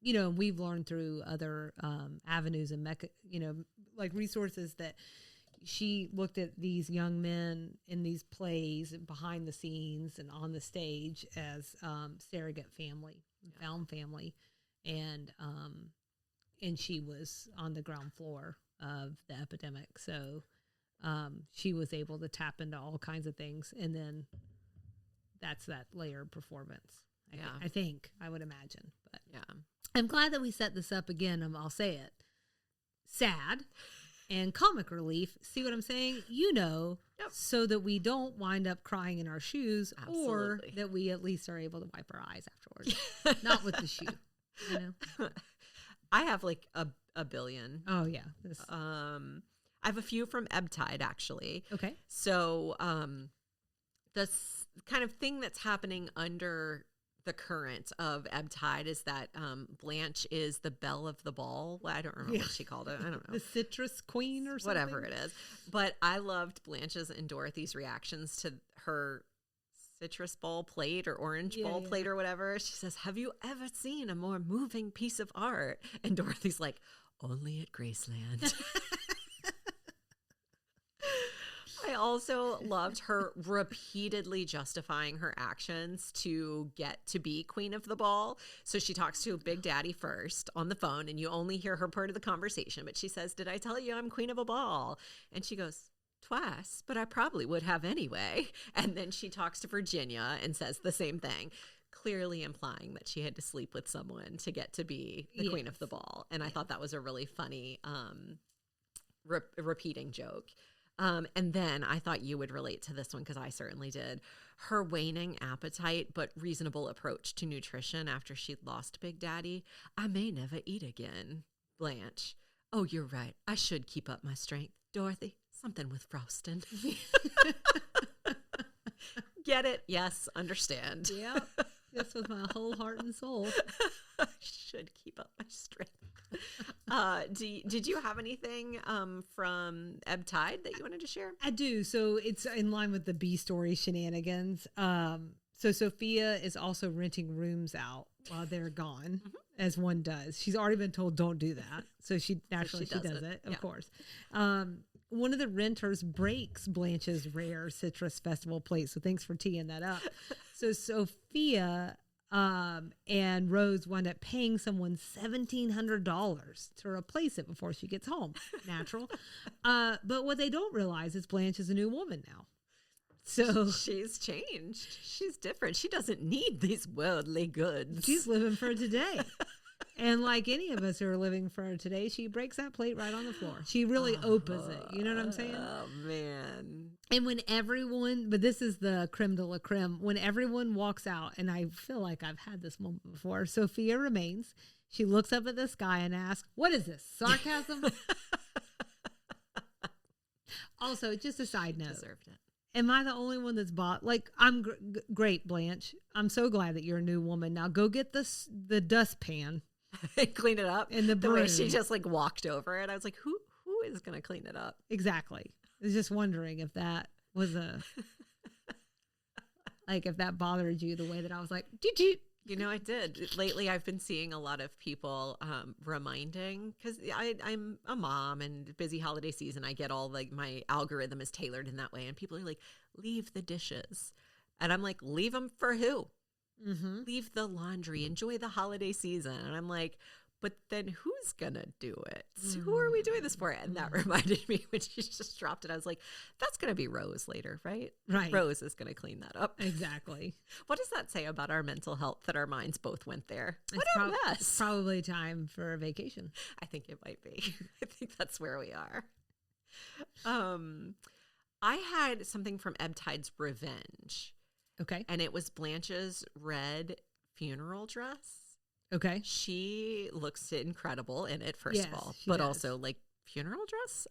[SPEAKER 1] we've learned through other avenues and, like resources, that she looked at these young men in these plays behind the scenes and on the stage as surrogate family, found family. And she was on the ground floor of the epidemic. So she was able to tap into all kinds of things. And then that's that layered performance. I would imagine. But
[SPEAKER 2] yeah,
[SPEAKER 1] I'm glad that we set this up again. I'll say it. Sad and comic relief. See what I'm saying? So that we don't wind up crying in our shoes. Absolutely. Or that we at least are able to wipe our eyes afterwards. Not with the shoe.
[SPEAKER 2] I have like a billion.
[SPEAKER 1] Oh yeah.
[SPEAKER 2] I have a few from Ebb Tide, actually.
[SPEAKER 1] Okay.
[SPEAKER 2] So the kind of thing that's happening under the current of Ebb Tide is that Blanche is the belle of the ball. Well, I don't remember what she called it. I don't know.
[SPEAKER 1] The citrus queen or something?
[SPEAKER 2] Whatever it is. But I loved Blanche's and Dorothy's reactions to her citrus ball plate or orange ball plate or whatever. She says, have you ever seen a more moving piece of art? And Dorothy's like, only at Graceland. I also loved her repeatedly justifying her actions to get to be queen of the ball. So she talks to Big Daddy first on the phone, and you only hear her part of the conversation. But she says, did I tell you I'm queen of a ball? And she goes, twice, but I probably would have anyway. And then she talks to Virginia and says the same thing, clearly implying that she had to sleep with someone to get to be the queen of the ball. And I thought that was a really funny repeating joke. And then I thought you would relate to this one, because I certainly did. Her waning appetite but reasonable approach to nutrition after she'd lost Big Daddy. I may never eat again. Blanche. Oh, you're right. I should keep up my strength. Dorothy, something with frosting. Get it? Yes, understand.
[SPEAKER 1] Yep. This was my whole heart and soul.
[SPEAKER 2] I should keep up my strength. Did you have anything from Ebb Tide that you wanted to share?
[SPEAKER 1] I do. So it's in line with the B story shenanigans. So Sophia is also renting rooms out while they're gone, as one does. She's already been told don't do that. So she does it, of course. One of the renters breaks Blanche's rare citrus festival plate. So thanks for teeing that up. So Sophia and Rose wind up paying someone $1,700 to replace it before she gets home. Natural. But what they don't realize is Blanche is a new woman now. So
[SPEAKER 2] she's changed. She's different. She doesn't need these worldly goods.
[SPEAKER 1] she's living for today. And like any of us who are living for today, she breaks that plate right on the floor. She really opens it. You know what I'm saying?
[SPEAKER 2] Oh, man.
[SPEAKER 1] And when everyone, but this is the creme de la creme, when everyone walks out, and I feel like I've had this moment before, Sophia remains. She looks up at the sky and asks, "What is this, sarcasm?" Also, just a side note.
[SPEAKER 2] Deserved it.
[SPEAKER 1] Am I the only one that's bought? Like, I'm great, Blanche. I'm so glad that you're a new woman. Now go get the dustpan.
[SPEAKER 2] Clean it up.
[SPEAKER 1] And the
[SPEAKER 2] way
[SPEAKER 1] broom.
[SPEAKER 2] she just like walked over it. I was like, who is going to clean it up?
[SPEAKER 1] Exactly. I was just wondering if that was like if that bothered you the way that I was like, did.
[SPEAKER 2] You know, I did. Lately, I've been seeing a lot of people reminding, because I'm a mom and busy holiday season. I get all like my algorithm is tailored in that way. And people are like, leave the dishes. And I'm like, leave them for who?
[SPEAKER 1] Mm-hmm.
[SPEAKER 2] Leave the laundry. Enjoy the holiday season. And I'm like, but then who's going to do it? So who are we doing this for? And that reminded me when she just dropped it. I was like, that's going to be Rose later, right?
[SPEAKER 1] Right.
[SPEAKER 2] Rose is going to clean that up.
[SPEAKER 1] Exactly.
[SPEAKER 2] What does that say about our mental health that our minds both went there? What a
[SPEAKER 1] It's
[SPEAKER 2] mess.
[SPEAKER 1] probably time for a vacation.
[SPEAKER 2] I think it might be. I think that's where we are. I had something from Ebtide's Revenge,
[SPEAKER 1] Okay.
[SPEAKER 2] and it was Blanche's red funeral dress.
[SPEAKER 1] Okay.
[SPEAKER 2] She looks incredible in it, first of
[SPEAKER 1] Yes,
[SPEAKER 2] all,
[SPEAKER 1] she
[SPEAKER 2] but
[SPEAKER 1] does.
[SPEAKER 2] also like funeral dress.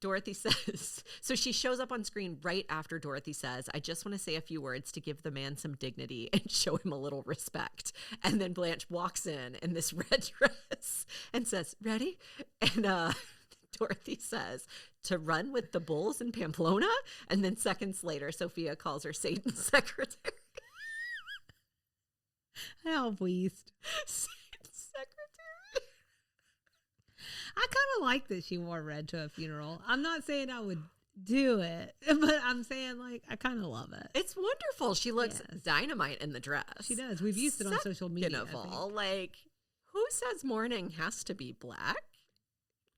[SPEAKER 2] Dorothy says, so she shows up on screen right after Dorothy says, I just want to say a few words to give the man some dignity and show him a little respect. And then Blanche walks in this red dress and says, ready? And Dorothy says, to run with the bulls in Pamplona? And then seconds later, Sophia calls her Satan's secretary.
[SPEAKER 1] How pleased.
[SPEAKER 2] Satan's secretary.
[SPEAKER 1] I kind of like that she wore red to a funeral. I'm not saying I would do it, but I'm saying like I kind of love it.
[SPEAKER 2] It's wonderful. She looks
[SPEAKER 1] Yes.
[SPEAKER 2] dynamite in the dress.
[SPEAKER 1] She does. We've used it on social media.
[SPEAKER 2] Second of all, like, who says mourning has to be black?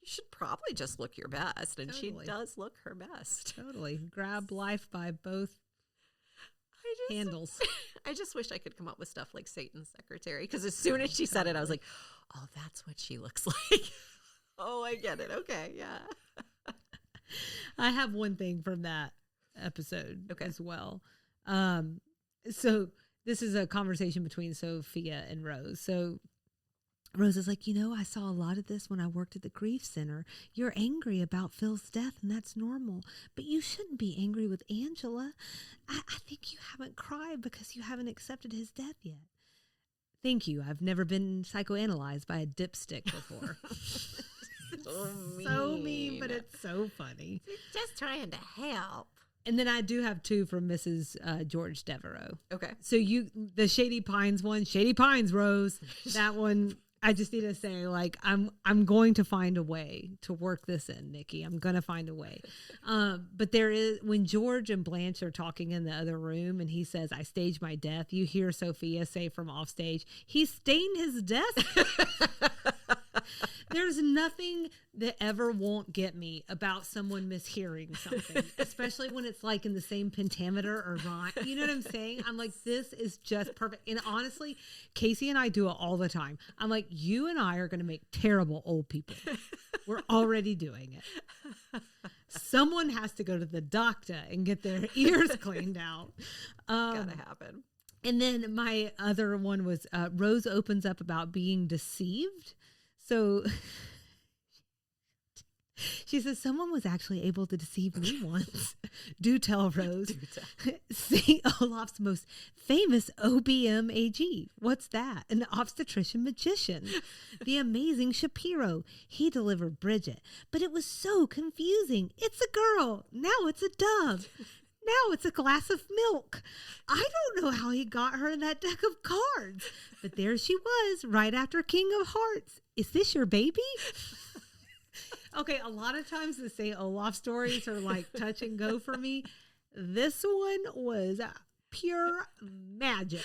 [SPEAKER 2] You should probably just look your best. And
[SPEAKER 1] Totally.
[SPEAKER 2] she does look her best.
[SPEAKER 1] Totally. Grab life by both handles.
[SPEAKER 2] I just wish I could come up with stuff like Satan's secretary. Because as soon as she said it, I was like, oh, that's what she looks like. Oh, I get it. Okay. Yeah.
[SPEAKER 1] I have one thing from that episode
[SPEAKER 2] Okay.
[SPEAKER 1] as well. So this is a conversation between Sophia and Rose. So Rose is like, I saw a lot of this when I worked at the grief center. You're angry about Phil's death, and that's normal. But you shouldn't be angry with Angela. I think you haven't cried because you haven't accepted his death yet. Thank you. I've never been psychoanalyzed by a dipstick before. So mean, but it's so funny.
[SPEAKER 2] Just trying to help.
[SPEAKER 1] And then I do have two from Mrs. George Devereaux.
[SPEAKER 2] Okay.
[SPEAKER 1] So the Shady Pines one, Shady Pines, Rose, that one, I just need to say, like, I'm going to find a way to work this in, Nikki. I'm going to find a way. But there is, when George and Blanche are talking in the other room and he says, I staged my death, you hear Sophia say from off stage, he stained his desk. There's nothing that ever won't get me about someone mishearing something, especially when it's like in the same pentameter or rhyme. You know what I'm saying? I'm like, this is just perfect. And honestly, Casey and I do it all the time. I'm like, you and I are going to make terrible old people. We're already doing it. Someone has to go to the doctor and get their ears cleaned out.
[SPEAKER 2] Gotta happen.
[SPEAKER 1] And then my other one was Rose opens up about being deceived. So she says, someone was actually able to deceive me once. Do tell, Rose. St. Olaf's most famous OBMAG. What's that? An obstetrician magician. The amazing Shapiro. He delivered Bridget. But it was so confusing. It's a girl. Now it's a dove. Now it's a glass of milk. I don't know how he got her in that deck of cards. But there she was, right after King of Hearts. Is this your baby? Okay, a lot of times the St. Olaf stories are like touch and go for me. This one was pure magic.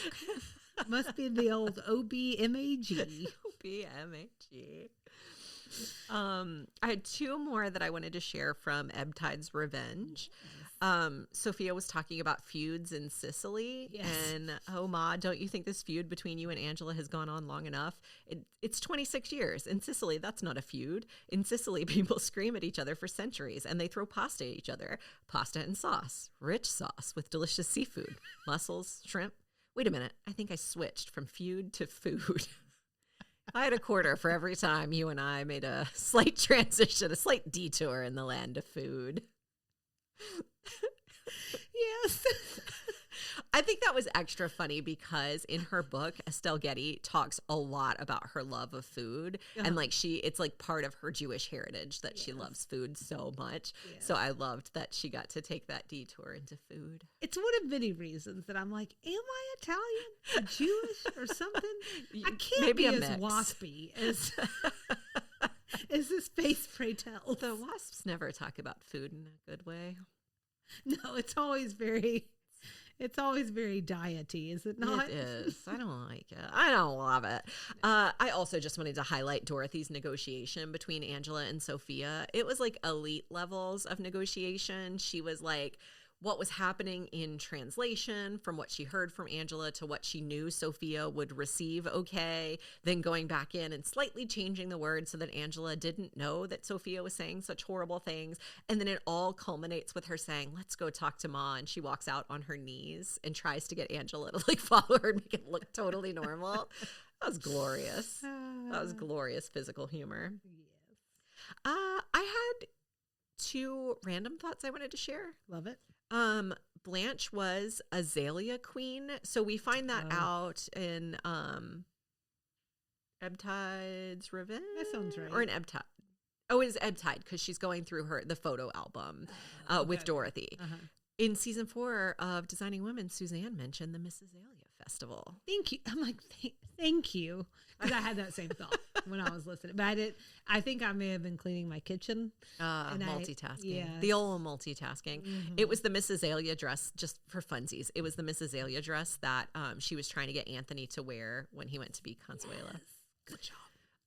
[SPEAKER 1] Must be the old OBMAG.
[SPEAKER 2] OBMAG. I had two more that I wanted to share from Ebtide's Revenge. Sophia was talking about feuds in Sicily.
[SPEAKER 1] Yes.
[SPEAKER 2] And, oh, Ma, don't you think this feud between you and Angela has gone on long enough? It's 26 years. In Sicily, that's not a feud. In Sicily, people scream at each other for centuries, and they throw pasta at each other. Pasta and sauce. Rich sauce with delicious seafood. Mussels, shrimp. Wait a minute. I think I switched from feud to food. I had a quarter for every time you and I made a slight transition, a slight detour in the land of food.
[SPEAKER 1] Yes.
[SPEAKER 2] I think that was extra funny because in her book, Estelle Getty talks a lot about her love of food. And like it's like part of her Jewish heritage that she loves food so much. So I loved that she got to take that detour into food.
[SPEAKER 1] It's one of many reasons that I'm like, am I Italian or Jewish or something? I can't
[SPEAKER 2] Maybe
[SPEAKER 1] be
[SPEAKER 2] a
[SPEAKER 1] as
[SPEAKER 2] mix.
[SPEAKER 1] waspy as this face, pray tell.
[SPEAKER 2] The wasps never talk about food in a good way.
[SPEAKER 1] No, it's always very diety, is it not?
[SPEAKER 2] It is. I don't like it. I don't love it. I also just wanted to highlight Dorothy's negotiation between Angela and Sophia. It was like elite levels of negotiation. She was like, what was happening in translation from what she heard from Angela to what she knew Sophia would receive okay, then going back in and slightly changing the words so that Angela didn't know that Sophia was saying such horrible things. And then it all culminates with her saying, let's go talk to Ma. And she walks out on her knees and tries to get Angela to like follow her and make it look totally normal. That was glorious. That was glorious physical humor.
[SPEAKER 1] Yes.
[SPEAKER 2] I had 2 random thoughts I wanted to share.
[SPEAKER 1] Love it.
[SPEAKER 2] Blanche was Azalea Queen. So we find that out in Ebbtide's Revenge.
[SPEAKER 1] That sounds right.
[SPEAKER 2] Or in Ebbtide. Oh, it is Ebbtide because she's going through the photo album with Dorothy.
[SPEAKER 1] Uh-huh.
[SPEAKER 2] In season 4 of Designing Women, Suzanne mentioned the Miss Azalea Festival.
[SPEAKER 1] Thank you. I'm like, thank you. Because I had that same thought when I was listening. But I think I may have been cleaning my kitchen.
[SPEAKER 2] Multitasking. The old multitasking.
[SPEAKER 1] Mm-hmm.
[SPEAKER 2] It was the Miss Azalea dress, just for funsies. It was the Miss Azalea dress that she was trying to get Anthony to wear when he went to be Consuela.
[SPEAKER 1] Yes. Good job.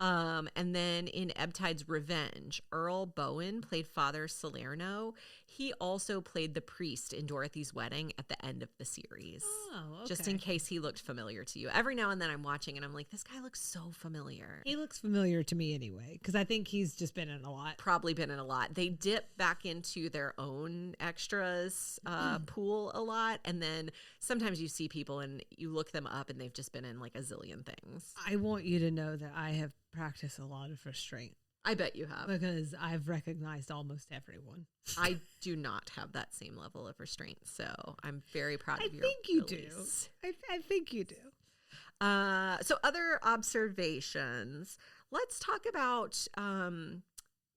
[SPEAKER 2] And then in Ebbtide's Revenge, Earl Bowen played Father Salerno. He also played the priest in Dorothy's wedding at the end of the series.
[SPEAKER 1] Oh, okay.
[SPEAKER 2] Just in case he looked familiar to you. Every now and then I'm watching and I'm like, this guy looks so familiar.
[SPEAKER 1] He looks familiar to me anyway, because I think he's just been in a lot.
[SPEAKER 2] Probably been in a lot. They dip back into their own extras pool a lot. And then sometimes you see people and you look them up and they've just been in like a zillion things.
[SPEAKER 1] I want you to know that I have practiced a lot of restraint.
[SPEAKER 2] I bet you have.
[SPEAKER 1] Because I've recognized almost everyone.
[SPEAKER 2] I do not have that same level of restraint, so I'm very proud of your
[SPEAKER 1] I think you
[SPEAKER 2] release.
[SPEAKER 1] do. I think you do.
[SPEAKER 2] So other observations. Let's talk about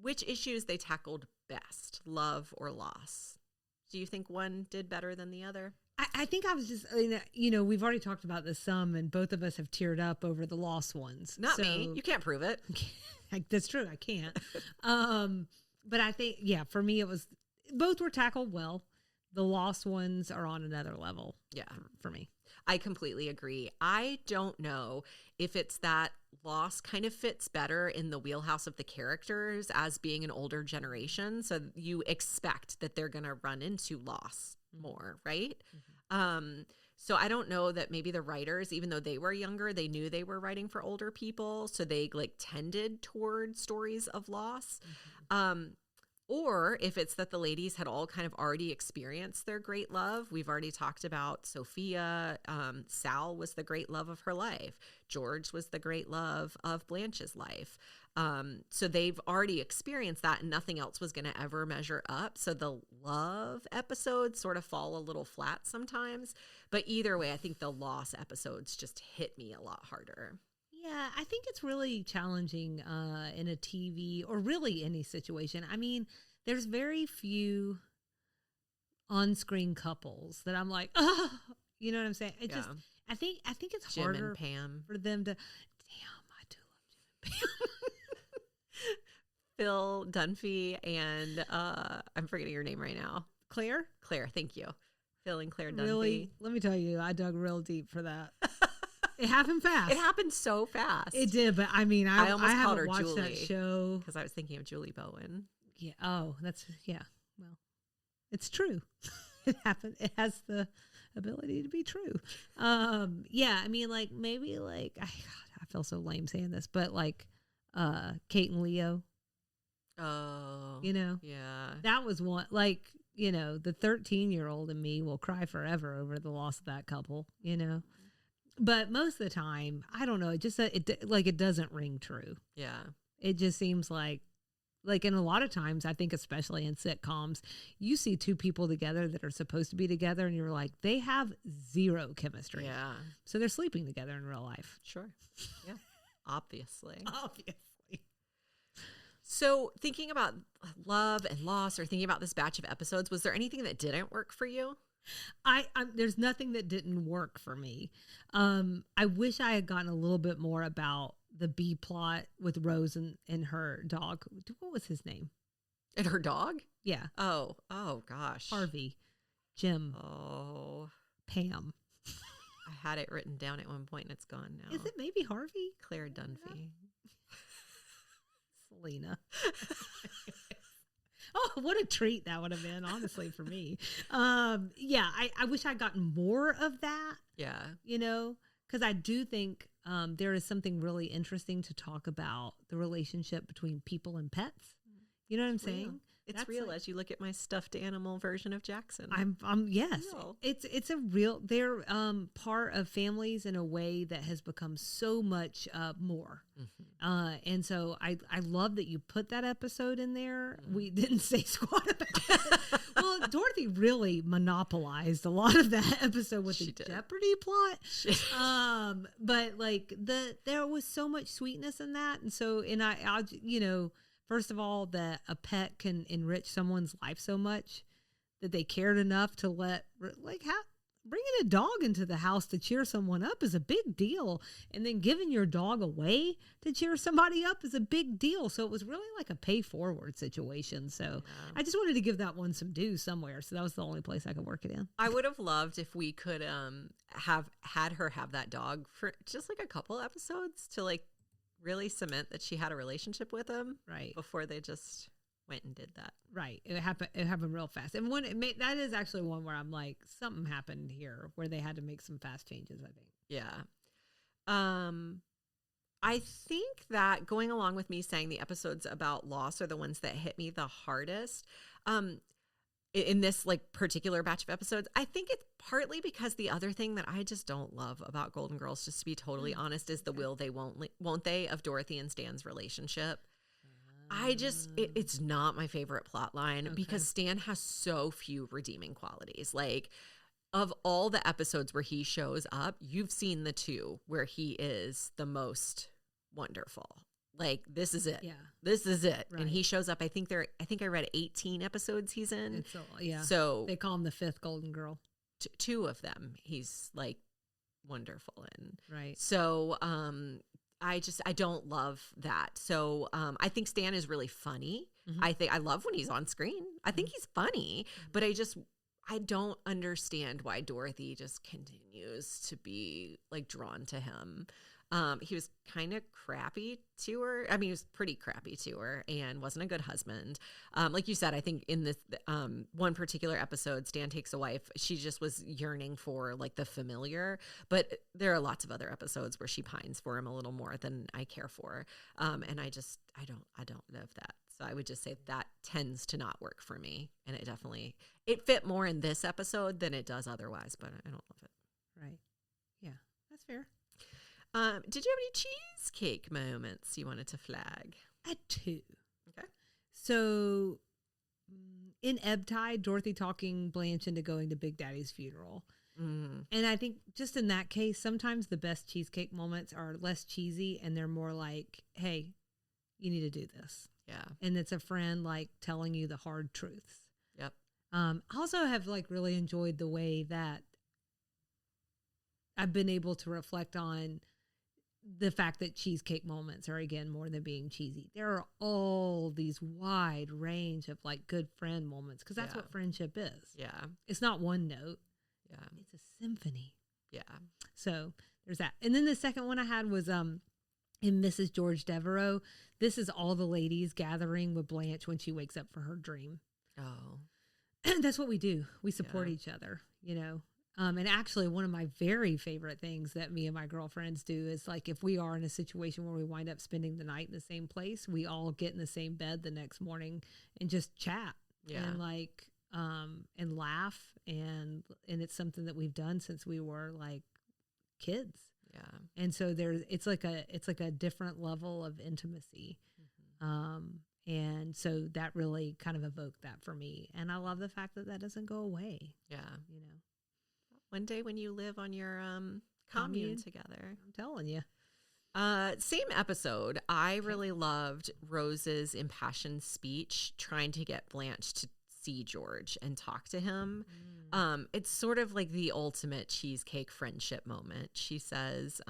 [SPEAKER 2] which issues they tackled best, love or loss. Do you think one did better than the other?
[SPEAKER 1] I think I was just, we've already talked about this some, and both of us have teared up over the lost ones.
[SPEAKER 2] Not me. You can't prove it.
[SPEAKER 1] That's true. I can't. But I think, for me, it was, both were tackled well. The lost ones are on another level.
[SPEAKER 2] Yeah.
[SPEAKER 1] For me.
[SPEAKER 2] I completely agree. I don't know if it's that loss kind of fits better in the wheelhouse of the characters as being an older generation. So you expect that they're going to run into loss more, right? Mm-hmm. So I don't know that maybe the writers, even though they were younger, they knew they were writing for older people. So they like tended toward stories of loss. Mm-hmm. Or if it's that the ladies had all kind of already experienced their great love. We've already talked about Sophia. Sal was the great love of her life. George was the great love of Blanche's life. So they've already experienced that and nothing else was going to ever measure up. So the love episodes sort of fall a little flat sometimes. But either way, I think the loss episodes just hit me a lot harder.
[SPEAKER 1] Yeah, I think it's really challenging in a TV or really any situation. I mean, there's very few on-screen couples that I'm like, oh, you know what I'm saying? It just, I think it's
[SPEAKER 2] Jim
[SPEAKER 1] harder
[SPEAKER 2] and Pam.
[SPEAKER 1] for them to. Damn, I do love Jim and Pam.
[SPEAKER 2] Phil Dunphy and I'm forgetting your name right now.
[SPEAKER 1] Claire,
[SPEAKER 2] thank you. Phil and Claire Dunphy.
[SPEAKER 1] Really, let me tell you, I dug real deep for that. It happened fast.
[SPEAKER 2] It happened so fast.
[SPEAKER 1] It did, but I mean, I
[SPEAKER 2] almost called her
[SPEAKER 1] haven't watched
[SPEAKER 2] Julie
[SPEAKER 1] that show
[SPEAKER 2] because I was thinking of Julie Bowen.
[SPEAKER 1] Yeah. Oh, that's Well, It's true. It happened. It has the ability to be true. Yeah, I mean, like maybe like I feel so lame saying this, but like Kate and Leo.
[SPEAKER 2] Oh,
[SPEAKER 1] You know,
[SPEAKER 2] yeah.
[SPEAKER 1] that was one. Like, you know, the 13-year-old in me will cry forever over the loss of that couple. You know, but most of the time, I don't know. It just it doesn't ring true.
[SPEAKER 2] Yeah.
[SPEAKER 1] It just seems like, and a lot of times, I think especially in sitcoms, you see two people together that are supposed to be together, and you're like, they have zero chemistry.
[SPEAKER 2] Yeah.
[SPEAKER 1] So they're sleeping together in real life.
[SPEAKER 2] Sure. Yeah. Obviously.
[SPEAKER 1] Obviously.
[SPEAKER 2] So thinking about love and loss, or thinking about this batch of episodes, was there anything that didn't work for you?
[SPEAKER 1] There's nothing that didn't work for me. I wish I had gotten a little bit more about the B plot with Rose and her dog. What was his name?
[SPEAKER 2] And her dog?
[SPEAKER 1] Yeah.
[SPEAKER 2] Oh gosh.
[SPEAKER 1] Harvey, Jim,
[SPEAKER 2] Oh,
[SPEAKER 1] Pam.
[SPEAKER 2] I had it written down at one point and it's gone now.
[SPEAKER 1] Is it maybe Harvey?
[SPEAKER 2] Claire Dunphy?
[SPEAKER 1] Salina. Oh, what a treat that would have been, honestly, for me. Yeah, I wish I'd gotten more of that.
[SPEAKER 2] Yeah.
[SPEAKER 1] You know, because I do think there is something really interesting to talk about the relationship between people and pets. You know what I'm saying?
[SPEAKER 2] It's real, like, as you look at my stuffed animal version of Jackson.
[SPEAKER 1] Yes,
[SPEAKER 2] real.
[SPEAKER 1] It's a real, they're part of families in a way that has become so much more. Mm-hmm. And so I love that you put that episode in there. Mm-hmm. We didn't say squat about it. Well, Dorothy really monopolized a lot of that episode with the Jeopardy plot. But like there was so much sweetness in that. And so, I you know, first of all, that a pet can enrich someone's life so much that they cared enough to bringing a dog into the house to cheer someone up is a big deal. And then giving your dog away to cheer somebody up is a big deal. So it was really like a pay forward situation. So I just wanted to give that one some due somewhere. So that was the only place I could work it in.
[SPEAKER 2] I would have loved if we could have had her have that dog for just like a couple episodes to like really cement that she had a relationship with him,
[SPEAKER 1] right? Before
[SPEAKER 2] they just went and did that,
[SPEAKER 1] right? It happened real fast. And that is actually one where I'm like, something happened here where they had to make some fast changes, I think.
[SPEAKER 2] Yeah. I think that going along with me saying the episodes about loss are the ones that hit me the hardest. In this like particular batch of episodes, I think it's partly because the other thing that I just don't love about Golden Girls, just to be totally honest, is the will they won't they of Dorothy and Stan's relationship. It's not my favorite plot line because Stan has so few redeeming qualities. Like, of all the episodes where he shows up, you've seen the two where he is the most wonderful. Like, this is it. Yeah. This is it. Right. And he shows up. I think I read 18 episodes he's in. So
[SPEAKER 1] they call him the fifth Golden Girl.
[SPEAKER 2] Two of them I like wonderful in.
[SPEAKER 1] Right.
[SPEAKER 2] So I don't love that. So I think Stan is really funny. Mm-hmm. I love when he's on screen. I think he's funny, but I don't understand why Dorothy just continues to be like drawn to him. He was kind of crappy to her. I mean, he was pretty crappy to her and wasn't a good husband. Like you said, I think in this one particular episode, Stan takes a wife. She just was yearning for like the familiar, but there are lots of other episodes where she pines for him a little more than I care for. And I don't love that. So I would just say that tends to not work for me. And it fit more in this episode than it does otherwise, but I don't love it.
[SPEAKER 1] Right. Yeah, that's fair.
[SPEAKER 2] Did you have any cheesecake moments you wanted to flag?
[SPEAKER 1] I had two.
[SPEAKER 2] Okay.
[SPEAKER 1] So in Ebb Tide, Dorothy talking Blanche into going to Big Daddy's funeral. Mm. And I think just in that case, sometimes the best cheesecake moments are less cheesy and they're more like, hey, you need to do this.
[SPEAKER 2] Yeah.
[SPEAKER 1] And it's a friend like telling you the hard truths.
[SPEAKER 2] Yep.
[SPEAKER 1] I also have like really enjoyed the way that I've been able to reflect on the fact that cheesecake moments are, again, more than being cheesy. There are all these wide range of like good friend moments because that's what friendship is.
[SPEAKER 2] Yeah.
[SPEAKER 1] It's not one note.
[SPEAKER 2] Yeah.
[SPEAKER 1] It's a symphony.
[SPEAKER 2] Yeah.
[SPEAKER 1] So there's that. And then the second one I had was in Mrs. George Devereaux. This is all the ladies gathering with Blanche when she wakes up for her dream.
[SPEAKER 2] Oh.
[SPEAKER 1] that's what we do. We support each other, you know. And actually, one of my very favorite things that me and my girlfriends do is like if we are in a situation where we wind up spending the night in the same place, we all get in the same bed the next morning and just chat and like and laugh and it's something that we've done since we were like kids. Yeah. And so it's like a different level of intimacy. And so that really kind of evoked that for me. And I love the fact that doesn't go away. Yeah. You know,
[SPEAKER 2] one day when you live on your commune together.
[SPEAKER 1] I'm telling you.
[SPEAKER 2] Same episode. I really loved Rose's impassioned speech trying to get Blanche to see George and talk to him. It's sort of like the ultimate cheesecake friendship moment. She says,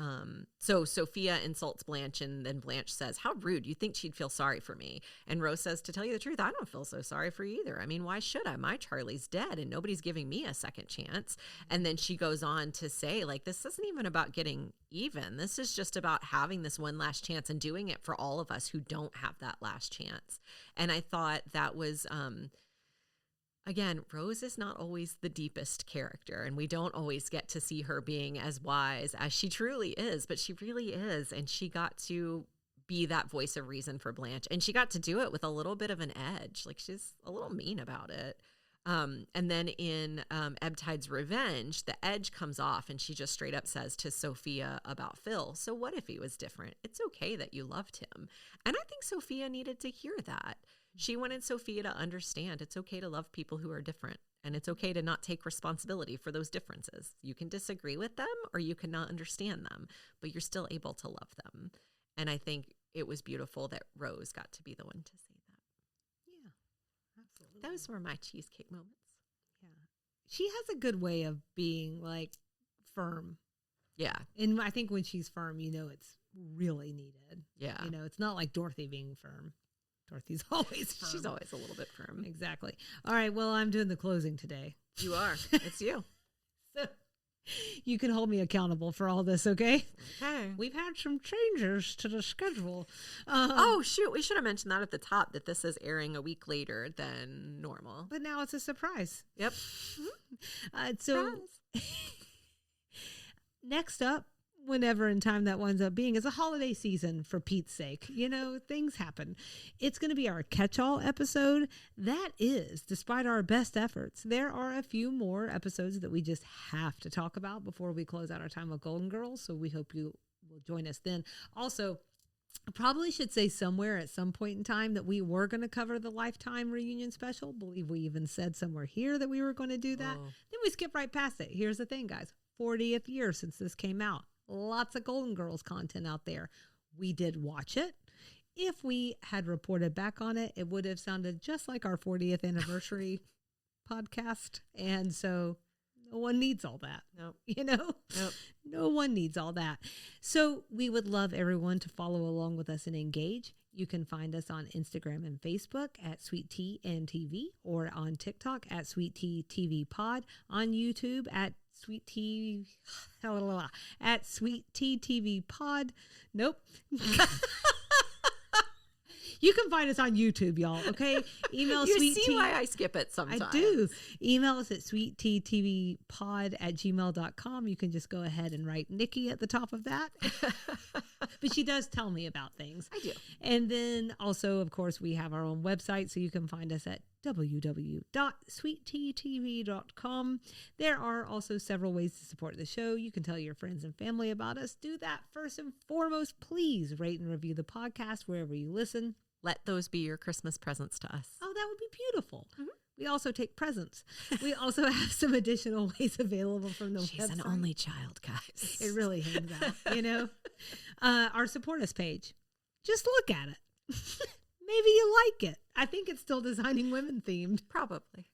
[SPEAKER 2] so Sophia insults Blanche and then Blanche says, how rude, you think she'd feel sorry for me? And Rose says, to tell you the truth, I don't feel so sorry for you either. I mean, why should I? My Charlie's dead and nobody's giving me a second chance. And then she goes on to say, like, this isn't even about getting even. This is just about having this one last chance and doing it for all of us who don't have that last chance. And I thought that was, again, Rose is not always the deepest character, and we don't always get to see her being as wise as she truly is, but she really is, and she got to be that voice of reason for Blanche, and she got to do it with a little bit of an edge. Like, she's a little mean about it. And then in Ebb Tide's Revenge, the edge comes off, and she just straight up says to Sophia about Phil, so what if he was different? It's okay that you loved him. And I think Sophia needed to hear that. She wanted Sophia to understand it's okay to love people who are different, and it's okay to not take responsibility for those differences. You can disagree with them or you cannot understand them, but you're still able to love them. And I think it was beautiful that Rose got to be the one to say that.
[SPEAKER 1] Yeah, absolutely.
[SPEAKER 2] Those were my cheesecake moments.
[SPEAKER 1] Yeah. She has a good way of being like firm.
[SPEAKER 2] Yeah.
[SPEAKER 1] And I think when she's firm, you know, it's really needed.
[SPEAKER 2] Yeah.
[SPEAKER 1] You know, it's not like Dorothy being firm. Dorothy's always firm.
[SPEAKER 2] She's always a little bit firm.
[SPEAKER 1] Exactly. All right. Well, I'm doing the closing today.
[SPEAKER 2] You are. It's you.
[SPEAKER 1] So you can hold me accountable for all this, okay?
[SPEAKER 2] Okay.
[SPEAKER 1] We've had some changes to the schedule.
[SPEAKER 2] Oh, shoot. We should have mentioned that at the top, that this is airing a week later than normal.
[SPEAKER 1] But now it's a surprise.
[SPEAKER 2] Yep.
[SPEAKER 1] So next up, whenever in time that winds up being, is a holiday season, for Pete's sake. You know, things happen. It's going to be our catch-all episode. That is, despite our best efforts, there are a few more episodes that we just have to talk about before we close out our time with Golden Girls. So we hope you will join us then. Also, I probably should say somewhere at some point in time that we were going to cover the Lifetime reunion special. I believe we even said somewhere here that we were going to do that. Then we skip right past it. Here's the thing, guys. 40th year since this came out. Lots of Golden Girls content out there. We did watch it. If we had reported back on it, it would have sounded just like our 40th anniversary podcast. And so no one needs all that.
[SPEAKER 2] Nope.
[SPEAKER 1] You know?
[SPEAKER 2] Nope.
[SPEAKER 1] No one needs all that. So we would love everyone to follow along with us and engage. You can find us on Instagram and Facebook at Sweet Tea and TV, or on TikTok at Sweet Tea TV Pod, on YouTube at Sweet Tea at Sweet Tea TV Pod. Nope. You can find us on YouTube, y'all. Okay. Email
[SPEAKER 2] you
[SPEAKER 1] Sweet
[SPEAKER 2] see
[SPEAKER 1] Tea.
[SPEAKER 2] why I skip it sometimes.
[SPEAKER 1] I do. Email us at sweetteatvpod@gmail.com. You can just go ahead and write Nikki at the top of that. But she does tell me about things.
[SPEAKER 2] I do.
[SPEAKER 1] And then also, of course, we have our own website, so you can find us at www.sweetteatv.com. There are also several ways to support the show. You can tell your friends and family about us. Do that first and foremost. Please rate and review the podcast wherever you listen.
[SPEAKER 2] Let those be your Christmas presents to us.
[SPEAKER 1] Oh, that would be beautiful. Mm-hmm. We also take presents. We also have some additional ways available from the website.
[SPEAKER 2] She's an only child, guys.
[SPEAKER 1] It really hangs out, you know? Our support us page. Just look at it. Maybe you like it. I think it's still Designing Women themed.
[SPEAKER 2] Probably.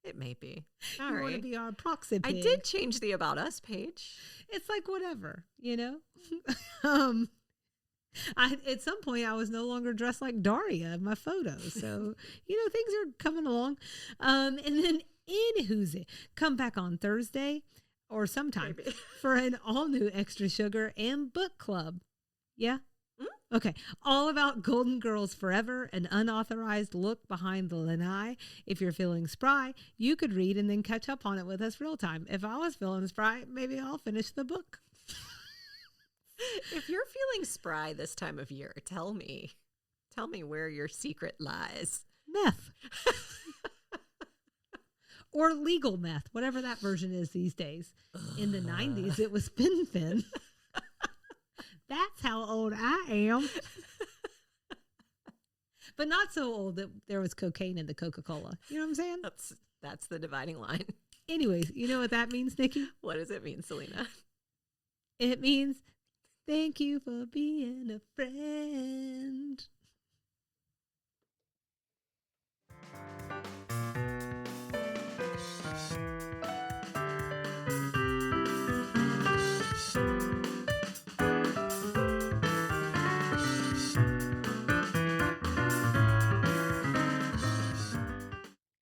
[SPEAKER 2] It may be.
[SPEAKER 1] All right. You want to be our proxy pig.
[SPEAKER 2] I did change the About Us page.
[SPEAKER 1] It's like whatever, you know? At some point, I was no longer dressed like Daria in my photos. So, you know, things are coming along. And then anywho's come back on Thursday or sometime for an all-new Extra Sugar and Book Club. Yeah? Okay. All about Golden Girls Forever, an unauthorized look behind the lanai. If you're feeling spry, you could read and then catch up on it with us real time. If I was feeling spry, maybe I'll finish the book.
[SPEAKER 2] If you're feeling spry this time of year, tell me where your secret lies.
[SPEAKER 1] Meth. Or legal meth, whatever that version is these days. In the 90s, it was fin. That's how old I am. But not so old that there was cocaine in the Coca-Cola. You know what I'm saying?
[SPEAKER 2] That's the dividing line.
[SPEAKER 1] Anyways, you know what that means, Nikki?
[SPEAKER 2] What does it mean, Salina?
[SPEAKER 1] It means thank you for being a friend.